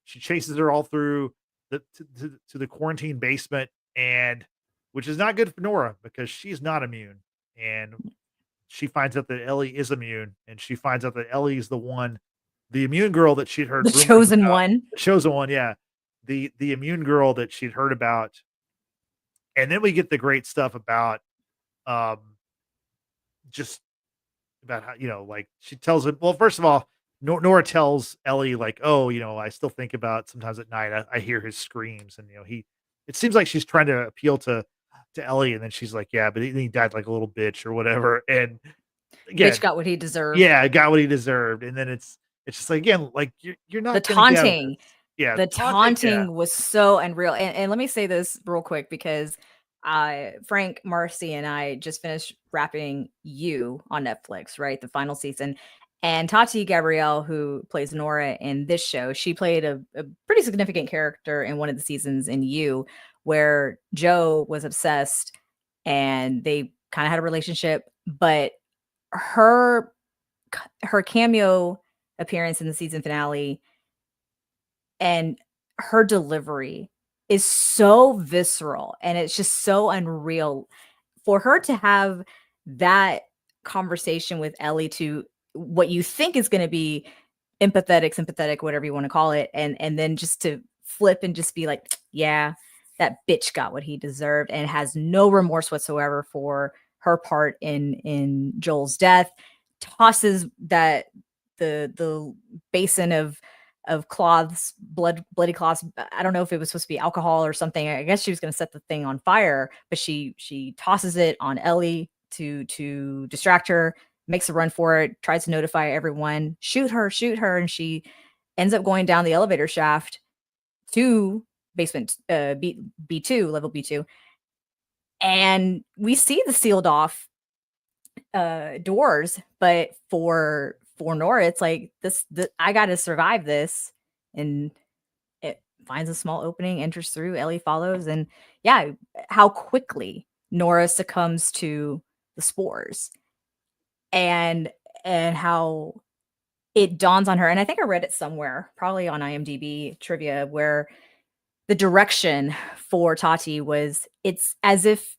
Speaker 1: she chases her all through to the quarantine basement, and which is not good for Nora because she's not immune. And she finds out that Ellie is immune, and she finds out that Ellie is the immune girl that she'd heard
Speaker 2: The
Speaker 1: rumors
Speaker 2: chosen
Speaker 1: about.
Speaker 2: one.
Speaker 1: The chosen one, yeah. The immune girl that she'd heard about. And then we get the great stuff about just about how, like she tells him, well, first of all, Nora tells Ellie, like, "Oh, I still think about sometimes at night, I hear his screams." And it seems like she's trying to appeal to to Ellie, and then she's like, "Yeah, but he died like a little bitch or whatever." And again,
Speaker 2: Bitch got what he deserved.
Speaker 1: yeah, got what he deserved. And then it's just like, again, like you're not
Speaker 2: The
Speaker 1: gonna get out of
Speaker 2: taunting.
Speaker 1: this. Yeah,
Speaker 2: The
Speaker 1: taunting. Yeah,
Speaker 2: taunting was so unreal. And let me say this real quick because Frank, Marcy, and I just finished wrapping You on Netflix, right? The final season. And Tati Gabrielle, who plays Nora in this show, she played a pretty significant character in one of the seasons in You, where Joe was obsessed and they kind of had a relationship, but her cameo appearance in the season finale and her delivery is so visceral and it's just so unreal for her to have that conversation with Ellie, to what you think is going to be empathetic, sympathetic, whatever you want to call it, and then just to flip and just be like, yeah, that bitch got what he deserved, and has no remorse whatsoever for her part in Joel's death. Tosses that the basin of cloths, bloody cloths. I don't know if it was supposed to be alcohol or something. I guess she was going to set the thing on fire, but she tosses it on Ellie to distract her, makes a run for it, tries to notify everyone, shoot her, and she ends up going down the elevator shaft to basement B2, level B2. And we see the sealed off doors, but for Nora, it's like I got to survive this, and it finds a small opening, enters through, Ellie follows, and yeah, how quickly Nora succumbs to the spores, and how it dawns on her. And I think I read it somewhere, probably on IMDb trivia, where the direction for Tati was, it's as if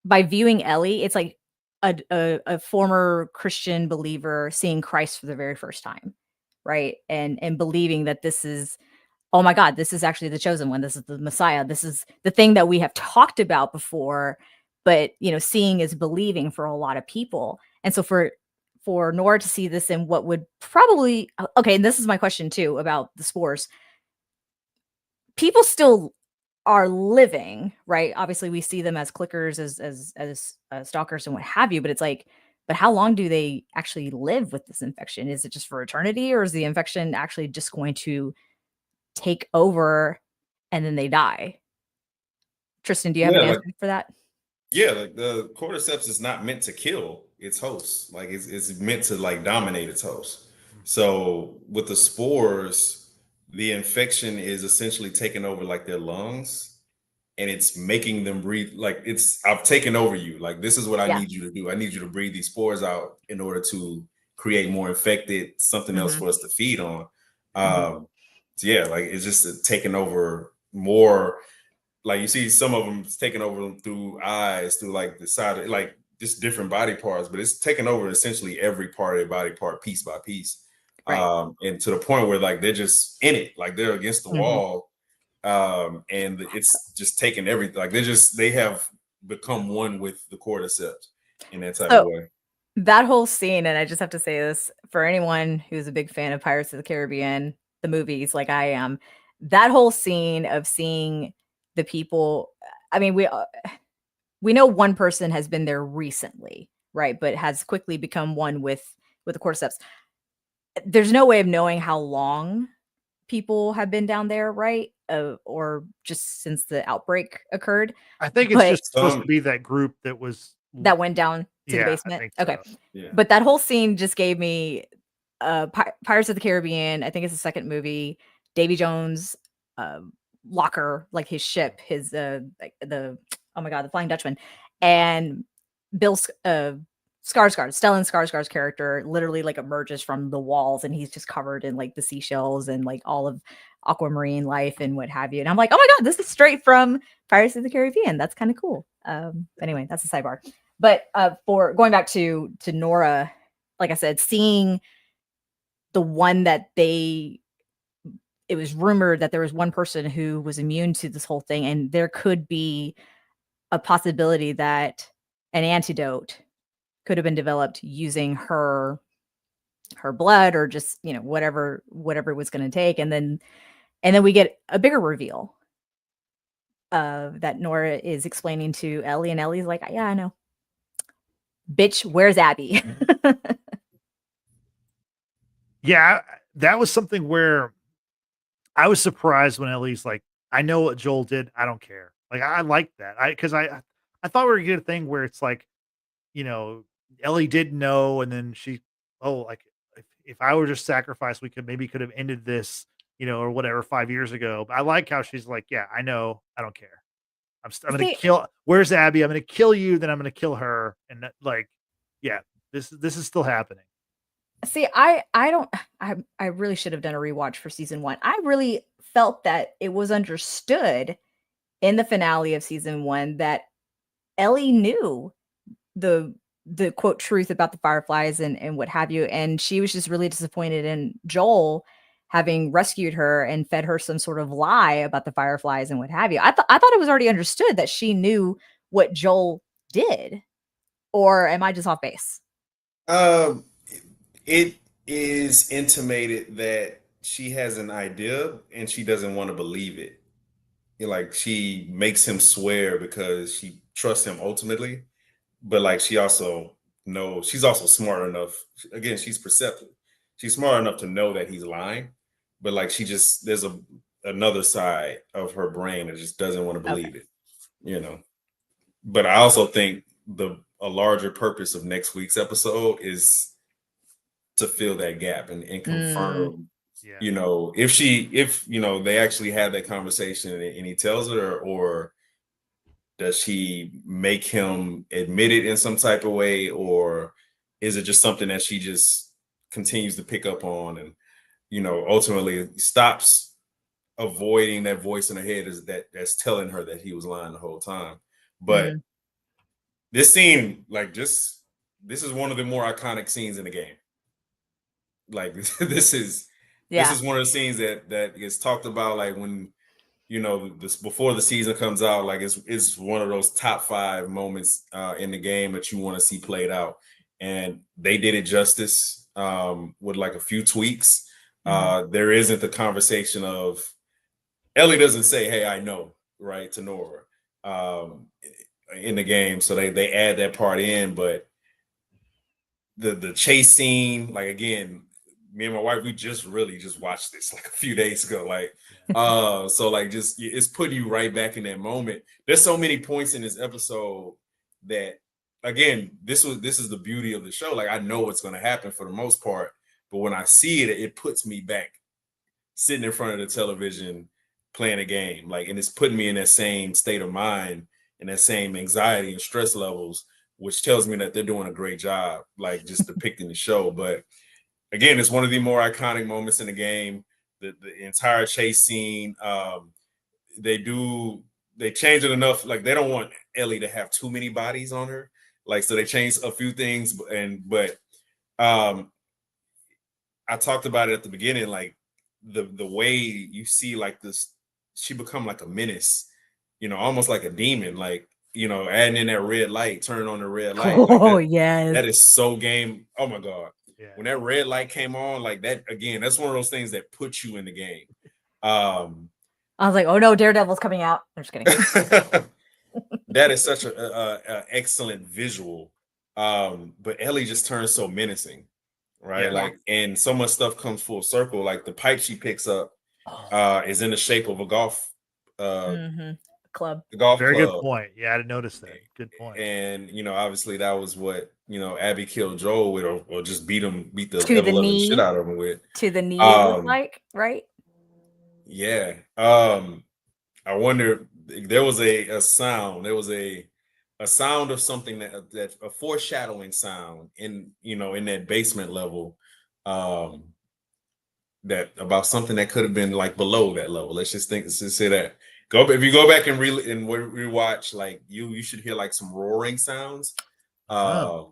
Speaker 2: by viewing Ellie, it's like a former Christian believer seeing Christ for the very first time, right? And believing that this is, oh my God, this is actually the chosen one. This is the Messiah. This is the thing that we have talked about before, but seeing is believing for a lot of people. And so for Nora to see this in what would probably, okay, and this is my question too about the spores. People still are living, right? Obviously, we see them as clickers, as stalkers and what have you. But it's like, but how long do they actually live with this infection? Is it just for eternity, or is the infection actually just going to take over and then they die? Tristan, do you have an answer for that?
Speaker 3: Yeah, like the cordyceps is not meant to kill its host. Like it's meant to like dominate its host. So with the spores, the infection is essentially taking over like their lungs, and it's making them breathe. Like I've taken over you. Like this is what I need you to do. I need you to breathe these spores out in order to create more infected, something else for us to feed on. So yeah, like it's just taking over more. Like you see some of them taking over through eyes, through like the side, like just different body parts, but it's taking over essentially every part of the body part, piece by piece.
Speaker 2: Right.
Speaker 3: And to the point where like they're just in it, like they're against the wall. And it's just taking everything. Like they have become one with the cordyceps in that type of way.
Speaker 2: That whole scene, and I just have to say this for anyone who's a big fan of Pirates of the Caribbean, the movies, like I am, that whole scene of seeing the people, I mean, we know one person has been there recently, right? But has quickly become one with the cordyceps. There's no way of knowing how long people have been down there, right? Or just since the outbreak occurred.
Speaker 1: I think it's just supposed to be that group that
Speaker 2: went down to the basement. Okay.
Speaker 3: So. Yeah.
Speaker 2: But that whole scene just gave me Pirates of the Caribbean. I think it's the second movie. Davy Jones' locker, like his ship, his like the Flying Dutchman, and Bill Stellan Skarsgård's character literally like emerges from the walls, and he's just covered in like the seashells and like all of aquamarine life and what have you. And I'm like, oh my God, this is straight from Pirates of the Caribbean. That's kind of cool. Anyway, that's a sidebar. But for going back to Nora, like I said, seeing the one that it was rumored that there was one person who was immune to this whole thing, and there could be a possibility that an antidote could have been developed using her blood, or just whatever it was going to take, and then we get a bigger reveal that Nora is explaining to Ellie, and Ellie's like, yeah, I know. Bitch, where's Abby?
Speaker 1: Yeah, that was something where I was surprised when Ellie's like, I know what Joel did. I don't care. Like, I like that. Because I thought we were gonna get a thing where it's like, Ellie did know, and then like, if I were just sacrificed, we could have ended this, or whatever 5 years ago. But I like how she's like, yeah, I know, I don't care. I'm gonna
Speaker 2: See,
Speaker 1: kill. Where's Abby? I'm gonna kill you. Then I'm gonna kill her. And like, yeah, this is still happening.
Speaker 2: see, I don't I really should have done a rewatch for season 1. I really felt that it was understood in the finale of season 1 that Ellie knew the quote truth about the Fireflies and what have you, and she was just really disappointed in Joel having rescued her and fed her some sort of lie about the Fireflies and what have you. I thought it was already understood that she knew what Joel did, or am I just off base?
Speaker 3: It is intimated that she has an idea and she doesn't want to believe it. Like she makes him swear because she trusts him ultimately, but like she also knows she's also smart enough. Again, she's perceptive. She's smart enough to know that he's lying, but like there's another side of her brain that just doesn't want to
Speaker 2: Okay.
Speaker 3: believe it. But I also think a larger purpose of next week's episode is to fill that gap and confirm,
Speaker 1: Yeah.
Speaker 3: if they actually have that conversation and he tells her, or does she make him admit it in some type of way, or is it just something that she just continues to pick up on and ultimately stops avoiding that voice in her head that's telling her that he was lying the whole time. But this scene, like, this is one of the more iconic scenes in the game. Like this is one of the scenes that gets talked about, like when this before the season comes out, like it's one of those top 5 moments in the game that you want to see played out, and they did it justice with like a few tweaks. There isn't the conversation of Ellie doesn't say, "Hey, I know," right, to Nora in the game, so they add that part in. But the chase scene, like, again, me and my wife, we just watched this like a few days ago, like so like just it's putting you right back in that moment. There's so many points in this episode that, again, this is the beauty of the show. Like, I know what's going to happen for the most part, but when I see it, it puts me back sitting in front of the television playing a game, like, and it's putting me in that same state of mind and that same anxiety and stress levels, which tells me that they're doing a great job, like, just depicting the show. But again, it's one of the more iconic moments in the game. The entire chase scene, they change it enough. Like, they don't want Ellie to have too many bodies on her. Like, so they changed a few things, but I talked about it at the beginning, like the way you see like this, she become like a menace, almost like a demon, like, adding in that red light, turn on the red light.
Speaker 2: Oh,
Speaker 3: like
Speaker 2: yes.
Speaker 3: that is so game. Oh my God.
Speaker 1: Yeah.
Speaker 3: When that red light came on, like that, again, that's one of those things that puts you in the game. I
Speaker 2: was like, oh no, Daredevil's coming out. I'm just kidding.
Speaker 3: That is such a excellent visual. But Ellie just turns so menacing, right?
Speaker 1: Yeah.
Speaker 3: Like, and so much stuff comes full circle. Like the pipe she picks up is in the shape of a golf
Speaker 2: club.
Speaker 3: the golf
Speaker 1: Very
Speaker 3: club.
Speaker 1: good point. Yeah, I didn't notice that. Good point.
Speaker 3: And obviously that was what Abby killed Joel with, or just beat the
Speaker 2: To the
Speaker 3: ever-loving
Speaker 2: knee.
Speaker 3: shit out of him with.
Speaker 2: To the knee, it looked like, right?
Speaker 3: Yeah. I wonder, there was a sound. There was a sound of something that a foreshadowing sound in in that basement level, that about something that could have been like below that level. Let's just say that. If you go back and rewatch, like you should hear like some roaring sounds.
Speaker 2: I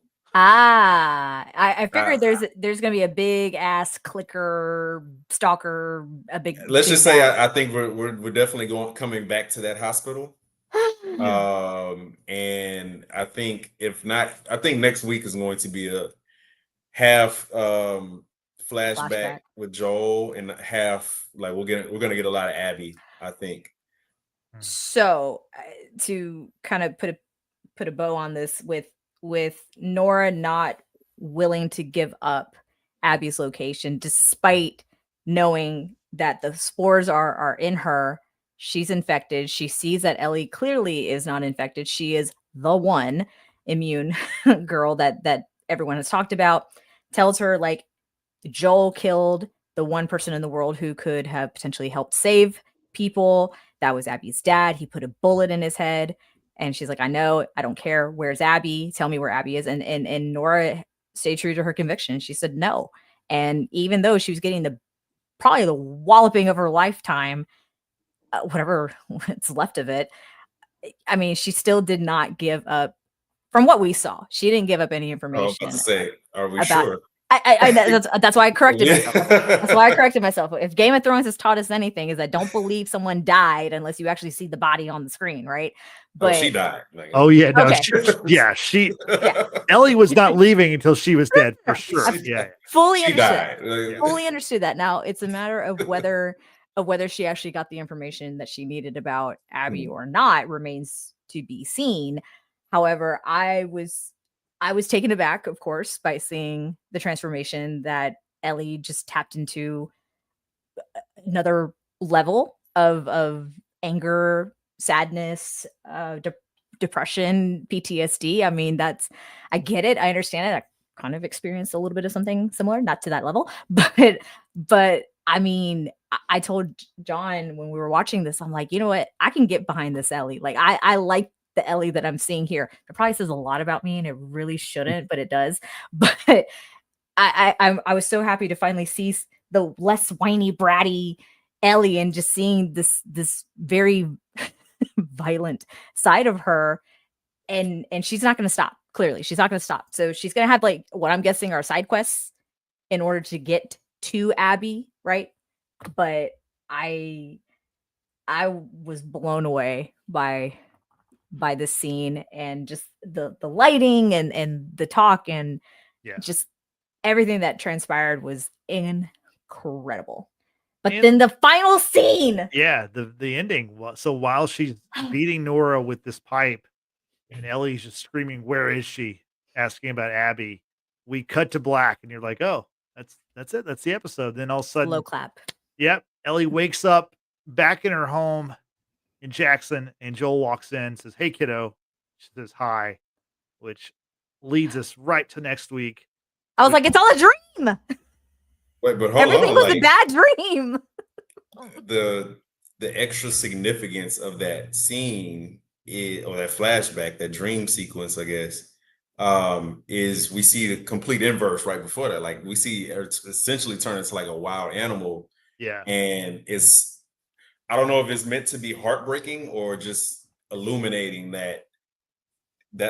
Speaker 2: figured there's gonna be a big ass clicker stalker, a big.
Speaker 3: Let's just say I think we're definitely coming back to that hospital. And I think if not, I think next week is going to be a half flashback with Joel, and half, like, we're gonna get a lot of Abby, I think.
Speaker 2: So to kind of put a bow on this, with Nora not willing to give up Abby's location despite knowing that the spores are in her. She's infected. She sees that Ellie clearly is not infected. She is the one immune girl that everyone has talked about. Tells her, like, Joel killed the one person in the world who could have potentially helped save people. That was Abby's dad. He put a bullet in his head. And she's like, I know, I don't care. Where's Abby? Tell me where Abby is. And Nora stayed true to her conviction. She said no. And even though she was getting probably the walloping of her lifetime, whatever what's left of it, I mean, she still did not give up. From what we saw, she didn't give up any information.
Speaker 3: I was about to say, are we
Speaker 2: about,
Speaker 3: sure?
Speaker 2: That's why I corrected myself. That's why I corrected myself. If Game of Thrones has taught us anything, is that don't believe someone died unless you actually see the body on the screen, right? But
Speaker 3: she died.
Speaker 1: Oh yeah, no,
Speaker 2: okay.
Speaker 1: she Ellie was not leaving until she was dead for sure. Yeah,
Speaker 2: fully
Speaker 3: she died.
Speaker 2: Fully understood that. Now it's a matter of whether she actually got the information that she needed about Abby or not remains to be seen. However, I was taken aback, of course, by seeing the transformation that Ellie just tapped into another level of anger, sadness, depression, PTSD. I mean, I get it. I understand it. I kind of experienced a little bit of something similar, not to that level, but I mean, I told John when we were watching this, I'm like, you know what? I can get behind this Ellie. Like, I like the Ellie that I'm seeing here. It probably says a lot about me, and it really shouldn't, but it does. But I was so happy to finally see the less whiny, bratty Ellie, and just seeing this very violent side of her. And she's not going to stop. Clearly, she's not going to stop. So she's going to have, like, what I'm guessing are side quests in order to get to Abby, right? But I was blown away by this scene, and just the lighting and the talk, and just everything that transpired was incredible. But then the final scene,
Speaker 1: the ending. So while she's beating Nora with this pipe, and Ellie's just screaming, "Where is she?" asking about Abby, we cut to black, and you're like, "Oh, that's it. That's the episode." Then all of a sudden,
Speaker 2: low clap.
Speaker 1: Yep, Ellie wakes up back in her home in Jackson, and Joel walks in, says, "Hey, kiddo." She says hi, which leads us right to next week.
Speaker 2: I was like, it's all a dream.
Speaker 3: Wait, but hold
Speaker 2: everything
Speaker 3: on,
Speaker 2: was a bad dream.
Speaker 3: The extra significance of that scene or that flashback, that dream sequence, I guess, is we see the complete inverse right before that. Like, we see her essentially turn into like a wild animal.
Speaker 1: Yeah.
Speaker 3: And I don't know if it's meant to be heartbreaking or just illuminating that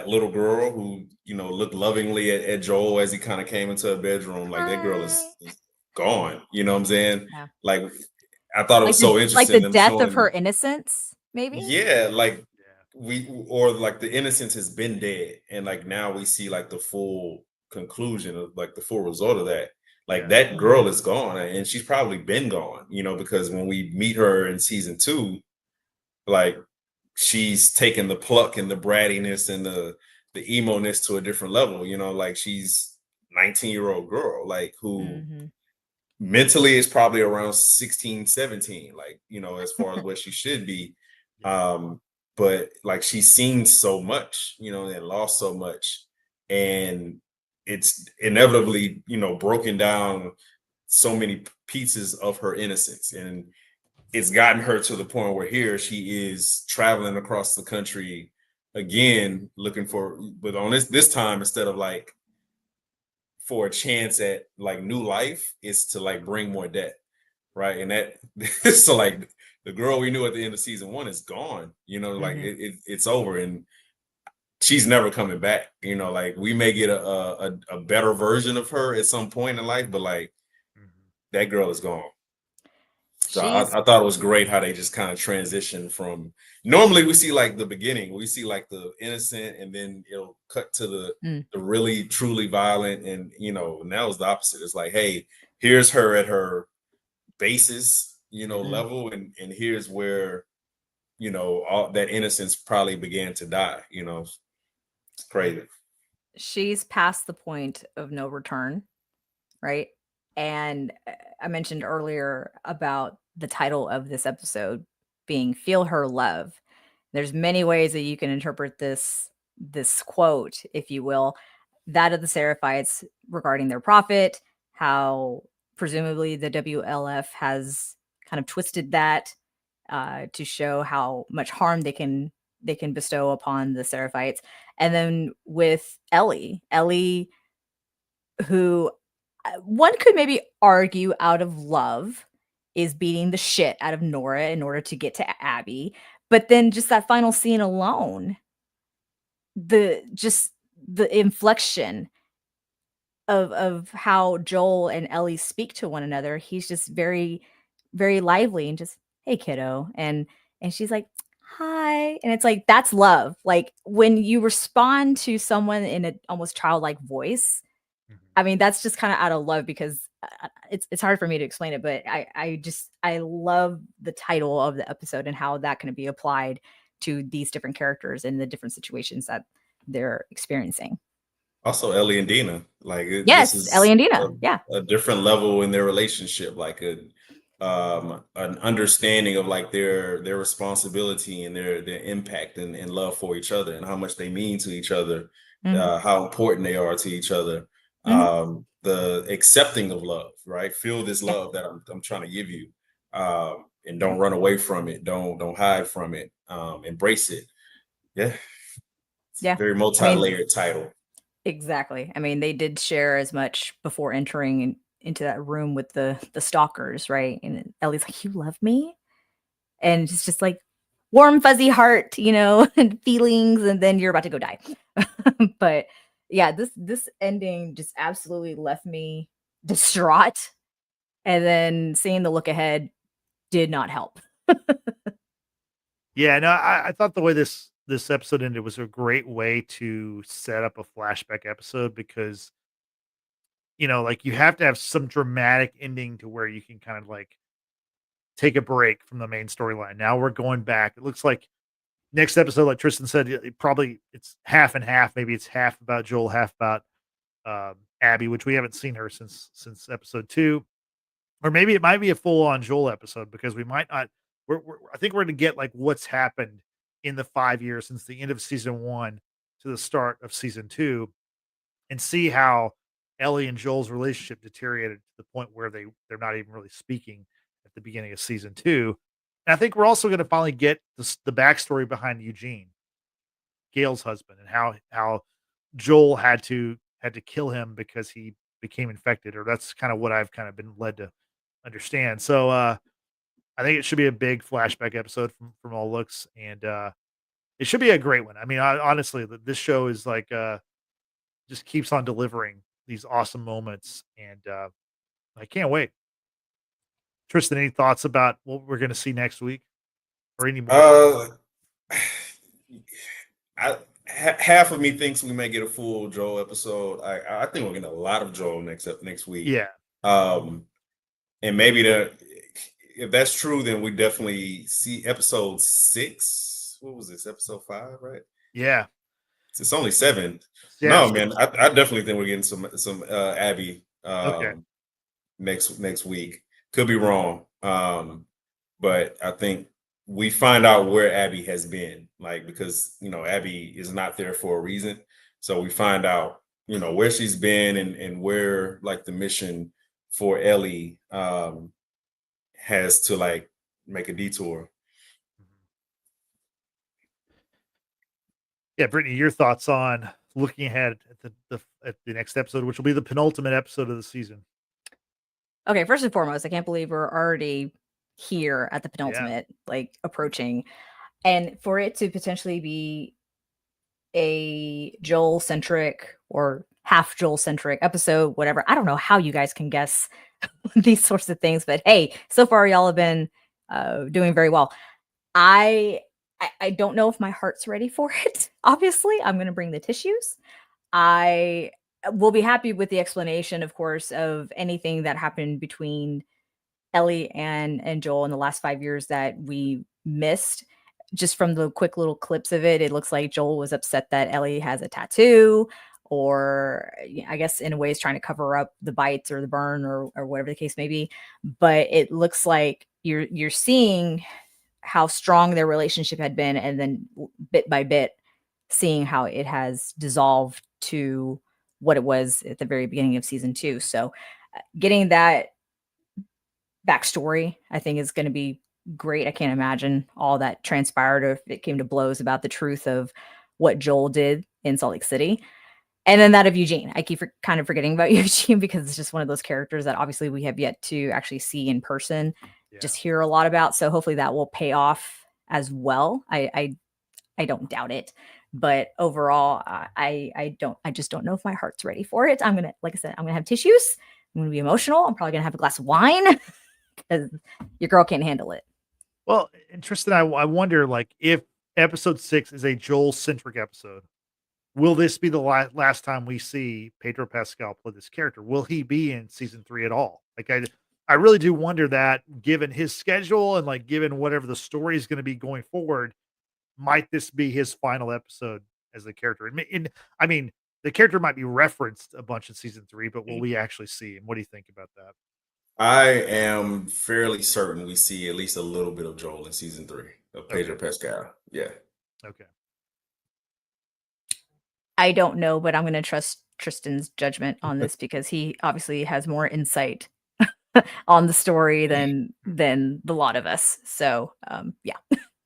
Speaker 3: little girl who, looked lovingly at Joel as he kind of came into her bedroom. Like, that girl is gone. You know what I'm saying?
Speaker 2: Yeah.
Speaker 3: Like, I thought it was so interesting.
Speaker 2: Like the death of her innocence, maybe?
Speaker 3: Yeah, like the innocence has been dead. And like now we see like the full conclusion of like the full result of that. Like that girl is gone, and she's probably been gone, because when we meet her in season 2, like she's taken the pluck and the brattiness and the emo-ness to a different level, like she's 19-year-old girl, like who mentally is probably around 16, 17, like, as far as what she should be. But like she's seen so much, and lost so much, and it's inevitably, broken down so many pieces of her innocence, and it's gotten her to the point where here she is traveling across the country again, looking for, but on this time, instead of like for a chance at like new life, is to like bring more debt, right? And that so like the girl we knew at the end of season 1 is gone, like it's over, and she's never coming back. Like we may get a better version of her at some point in life, but like that girl is gone. So I thought it was great how they just kind of transitioned from, normally we see like the beginning, we see like the innocent, and then it'll cut to the really truly violent, and now it's the opposite. It's like, hey, here's her at her basis, level, and here's where all that innocence probably began to die. It's crazy.
Speaker 2: She's past the point of no return, right? And I mentioned earlier about the title of this episode being "Feel Her Love." There's many ways that you can interpret this quote, if you will, that of the Seraphites regarding their prophet, how presumably the WLF has kind of twisted that to show how much harm they can bestow upon the Seraphites. And then with Ellie, who one could maybe argue out of love is beating the shit out of Nora in order to get to Abby. But then just that final scene alone, the inflection of how Joel and Ellie speak to one another, he's just very, very lively and just, "Hey, kiddo," and she's like, "Hi," and it's like that's love. Like when you respond to someone in an almost childlike voice. I mean, that's just kind of out of love because it's hard for me to explain it, but I love the title of the episode and how that can be applied to these different characters and the different situations that they're experiencing.
Speaker 3: Also, Ellie and Dina, this
Speaker 2: Yes,
Speaker 3: is
Speaker 2: Ellie and Dina. Yeah.
Speaker 3: a different level in their relationship, like an understanding of like their responsibility and their impact and love for each other and how much they mean to each other, how important they are to each other. The accepting of love, right? Feel this love that I'm trying to give you, and don't run away from it. Don't hide from it. Embrace it. Yeah.
Speaker 2: Yeah.
Speaker 3: Very multi-layered title.
Speaker 2: Exactly. I mean, they did share as much before entering into that room with the stalkers, right? And Ellie's like, "You love me?" And it's just like warm, fuzzy heart, and feelings, and then you're about to go die. But yeah, this ending just absolutely left me distraught. And then seeing the look ahead did not help.
Speaker 1: Yeah, no, I thought the way this episode ended was a great way to set up a flashback episode because, like you have to have some dramatic ending to where you can kind of like take a break from the main storyline. Now we're going back. It looks like next episode, like Tristan said, it's half and half. Maybe it's half about Joel, half about Abby, which we haven't seen her since episode 2, or maybe it might be a full on Joel episode because we might not. I think we're going to get like what's happened in the 5 years since the end of season 1 to the start of season 2, and see how Ellie and Joel's relationship deteriorated to the point where they're not even really speaking at the beginning of season 2. And I think we're also going to finally get the backstory behind Eugene, Gail's husband, and how Joel had to kill him because he became infected, or that's kind of what I've kind of been led to understand. So I think it should be a big flashback episode from all looks, and it should be a great one. I mean, honestly, this show is like just keeps on delivering these awesome moments, and I can't wait. Tristan, any thoughts about what we're going to see next week, or any more?
Speaker 3: Half of me thinks we may get a full Joel episode. I think we're getting a lot of Joel next week.
Speaker 1: Yeah.
Speaker 3: And maybe if that's true, then we definitely see episode 6. What was this? Episode 5, right?
Speaker 1: Yeah.
Speaker 3: It's only 7.
Speaker 1: Yeah,
Speaker 3: no, man, I definitely think we're getting some Abby next week. Could be wrong. But I think we find out where Abby has been, like, because Abby is not there for a reason. So we find out, where she's been and where like the mission for Ellie has to like make a detour.
Speaker 1: Yeah, Brittany, your thoughts on looking ahead at the next episode, which will be the penultimate episode of the season.
Speaker 2: Okay, first and foremost, I can't believe we're already here at the penultimate, like approaching, and for it to potentially be a Joel centric or half Joel centric episode, whatever. I don't know how you guys can guess these sorts of things, but hey, so far y'all have been doing very well. I don't know if my heart's ready for it. Obviously, I'm going to bring the tissues. I will be happy with the explanation, of course, of anything that happened between Ellie and Joel in the last 5 years that we missed. just from the quick little clips of it, it looks like Joel was upset that Ellie has a tattoo, or I guess in a way is trying to cover up the bites or the burn or whatever the case may be. But it looks like you're seeing how strong their relationship had been, and then bit by bit seeing how it has dissolved to what it was at the very beginning of season 2. So getting that backstory, I think, is going to be great. I can't imagine all that transpired if it came to blows about the truth of what Joel did in Salt Lake City. And then that of Eugene. I keep kind of forgetting about Eugene because it's just one of those characters that obviously we have yet to actually see in person, just hear a lot about. So hopefully that will pay off as well. I don't doubt it. But overall, I just don't know if my heart's ready for it. I'm gonna, like I said, I'm gonna have tissues. I'm gonna be emotional. I'm probably gonna have a glass of wine because your girl can't handle it.
Speaker 1: Well, Tristan, I wonder, like, if episode 6 is a Joel-centric episode, will this be the last time we see Pedro Pascal play this character? Will he be in season 3 at all? Like, I really do wonder that, given his schedule and, like, given whatever the story is going to be going forward, might this be his final episode as the character? I mean, the character might be referenced a bunch in season 3, but will we actually see him? What do you think about that?
Speaker 3: I am fairly certain we see at least a little bit of Joel in season 3 of Pedro Pascal. Yeah.
Speaker 1: Okay.
Speaker 2: I don't know, but I'm going to trust Tristan's judgment on this because he obviously has more insight on the story than the lot of us. So, yeah.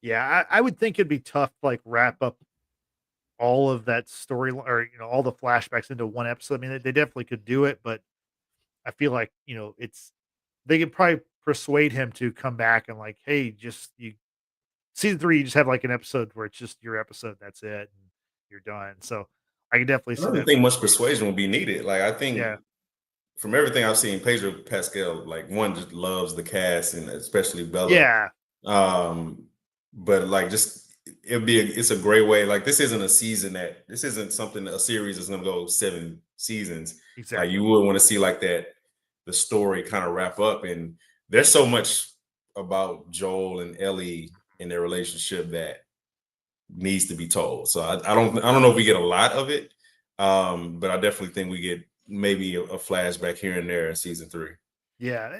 Speaker 1: Yeah, I would think it'd be tough to, like, wrap up all of that story, or all the flashbacks into one episode. I mean, they definitely could do it, but I feel like they could probably persuade him to come back and, like, hey, just season 3, you just have like an episode where it's just your episode, that's it, and you're done. So I can definitely
Speaker 3: I
Speaker 1: see
Speaker 3: don't
Speaker 1: that.
Speaker 3: think much persuasion will be needed. Like, I think
Speaker 1: Yeah.
Speaker 3: from everything I've seen, Pedro Pascal, like, one, just loves the cast and especially Bella.
Speaker 1: Yeah.
Speaker 3: But like, just it's a great way. Like, this isn't a series that's gonna go 7 seasons.
Speaker 1: Exactly.
Speaker 3: Like, you would want to see like that, the story kind of wrap up. And there's so much about Joel and Ellie in their relationship that needs to be told. So I don't know if we get a lot of it, but I definitely think we get maybe a flashback here and there in season 3.
Speaker 1: Yeah.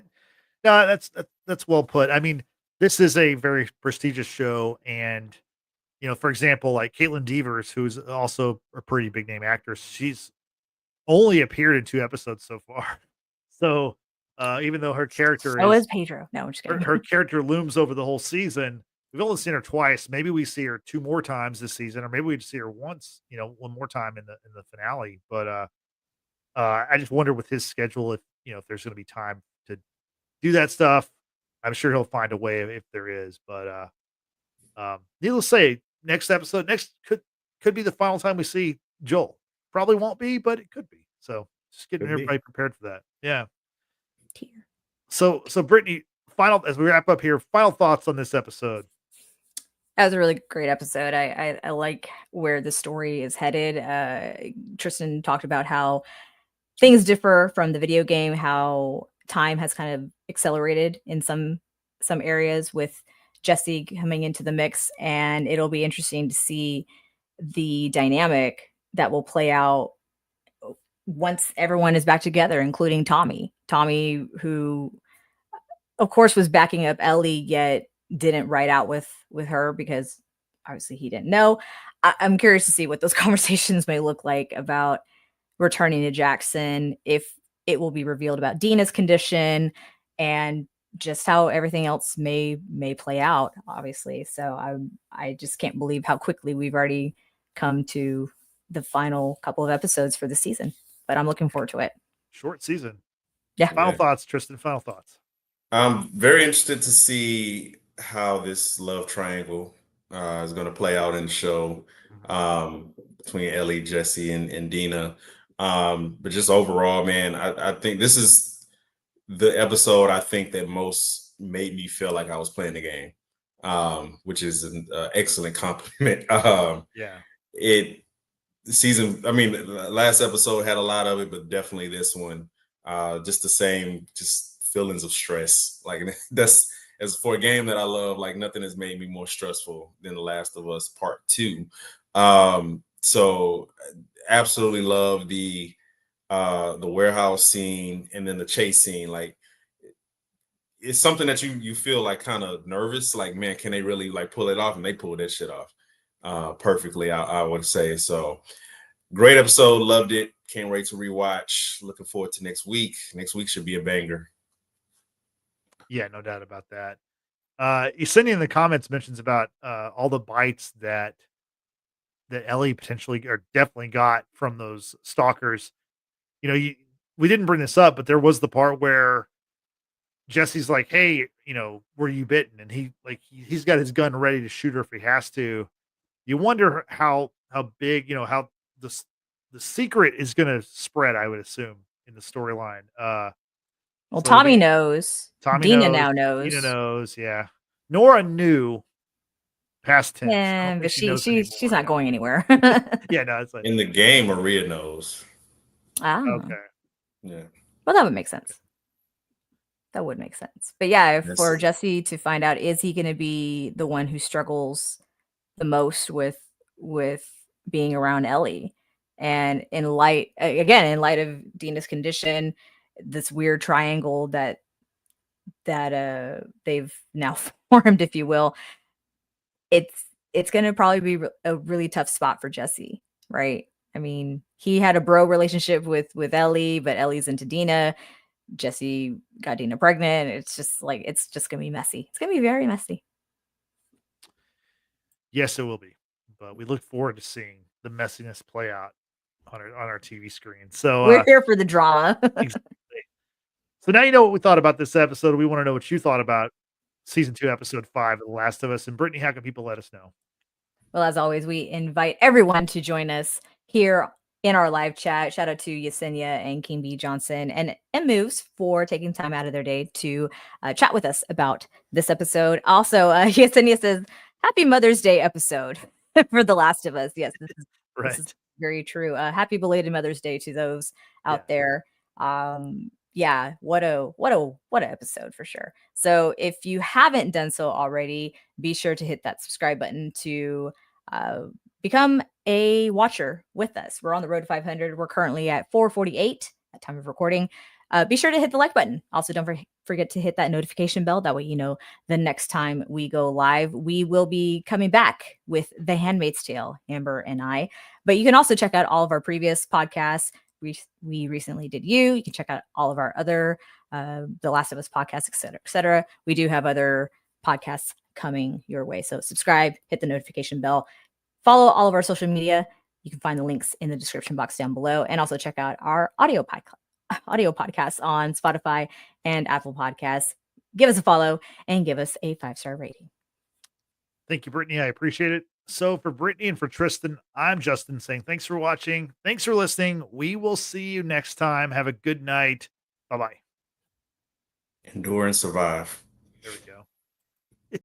Speaker 1: No, that's well put. I mean, this is a very prestigious show, and for example, like Kaitlyn Dever, who's also a pretty big name actress, she's only appeared in 2 episodes so far. So even though her character
Speaker 2: is Pedro. No, I'm just kidding.
Speaker 1: Her character looms over the whole season. We've only seen her twice. Maybe we see her 2 more times this season, or maybe we see her once, one more time in the finale. But I just wonder with his schedule if there's going to be time to do that stuff. I'm sure he'll find a way if there is. But needless to say, next could be the final time we see Joel. Probably won't be, but it could be. So just getting everybody prepared for that. Yeah. So Brittany, as we wrap up here, final thoughts on this episode.
Speaker 2: That was a really great episode. I like where the story is headed. Tristan talked about how things differ from the video game, how time has kind of accelerated in some areas with Jesse coming into the mix, and it'll be interesting to see the dynamic that will play out once everyone is back together, including Tommy, who of course was backing up Ellie, yet didn't ride out with her because obviously he didn't know. I'm curious to see what those conversations may look like about returning to Jackson, if it will be revealed about Dina's condition, and just how everything else may play out, obviously. So I just can't believe how quickly we've already come to the final couple of episodes for the season, but I'm looking forward to it.
Speaker 1: Short season.
Speaker 2: Yeah.
Speaker 1: Final thoughts, Tristan, final thoughts.
Speaker 3: I'm very interested to see how this love triangle is going to play out in the show, between Ellie, Jesse, and Dina. But just overall, man, I think this is the episode I think that most made me feel like I was playing the game, which is an excellent compliment. Last episode had a lot of it, but definitely this one, just the same, just feelings of stress. Like, that's as for a game that I love, like nothing has made me more stressful than The Last of Us Part 2. So absolutely love the warehouse scene and then the chase scene. Like it's something that you feel like kind of nervous, like, man, can they really like pull it off? And they pulled that shit off perfectly, I would say. So great episode, loved it. Can't wait to rewatch. Looking forward to next week. Next week should be a banger.
Speaker 1: Yeah, no doubt about that. Yesenia in the comments mentions about all the bites that Ellie potentially or definitely got from those stalkers. You know, we didn't bring this up, but there was the part where Jesse's like, "Hey, you know, were you bitten?" And he's got his gun ready to shoot her if he has to. You wonder how big, you know, how the secret is going to spread. I would assume in the storyline.
Speaker 2: Well,
Speaker 1: So it'll
Speaker 2: Tommy
Speaker 1: be-
Speaker 2: knows.
Speaker 1: Tommy
Speaker 2: Dina
Speaker 1: knows.
Speaker 2: now
Speaker 1: Dina
Speaker 2: knows.
Speaker 1: knows. Yeah, Nora knew. Past tense. I don't
Speaker 2: Yeah,
Speaker 1: think
Speaker 2: but
Speaker 1: she knows
Speaker 2: she's
Speaker 1: anymore.
Speaker 2: not going anywhere.
Speaker 1: Yeah, no, it's like
Speaker 3: In the game, Maria knows.
Speaker 1: okay.
Speaker 3: Yeah.
Speaker 2: Well, that would make sense. That would make sense. But yeah,
Speaker 3: That's
Speaker 2: for
Speaker 3: it.
Speaker 2: Jesse to find out, is he going to be the one who struggles the most with being around Ellie? And in light of Dina's condition, this weird triangle that they've now formed, if you will, it's going to probably be a really tough spot for Jesse, right? I mean, he had a bro relationship with Ellie, but Ellie's into Dina. Jesse got Dina pregnant. It's just gonna be messy. It's gonna be very messy.
Speaker 1: Yes, it will be. But we look forward to seeing the messiness play out on our TV screen. So
Speaker 2: We're here for the drama.
Speaker 1: exactly. So now you know what we thought about this episode. We want to know what you thought about season 2, episode 5 of The Last of Us. And Brittany, how can people let us know?
Speaker 2: Well, as always, we invite everyone to join us here in our live chat. Shout out to Yesenia and King B Johnson and Moves for taking time out of their day to chat with us about this episode. Also, Yesenia says, "Happy Mother's Day episode for The Last of Us." Yes, this is very true. Happy belated Mother's Day to those out there. Yeah, what a episode for sure. So if you haven't done so already, be sure to hit that subscribe button to become a watcher with us. We're on the road to 500. We're currently at 448 at time of recording. Be sure to hit the like button. Also, don't forget to hit that notification bell. That way, you know the next time we go live. We will be coming back with The Handmaid's Tale, Amber and I. But you can also check out all of our previous podcasts. We recently did You can check out all of our other The Last of Us podcasts, etc. We do have other podcasts coming your way. So subscribe, hit the notification bell, follow all of our social media. You can find the links in the description box down below, and also check out our audio podcasts on Spotify and Apple Podcasts. Give us a follow and give us a 5-star rating.
Speaker 1: Thank you, Brittany. I appreciate it. So for Brittany and for Tristan, I'm Justin saying thanks for watching. Thanks for listening. We will see you next time. Have a good night. Bye-bye.
Speaker 3: Endure and survive.
Speaker 1: There we go.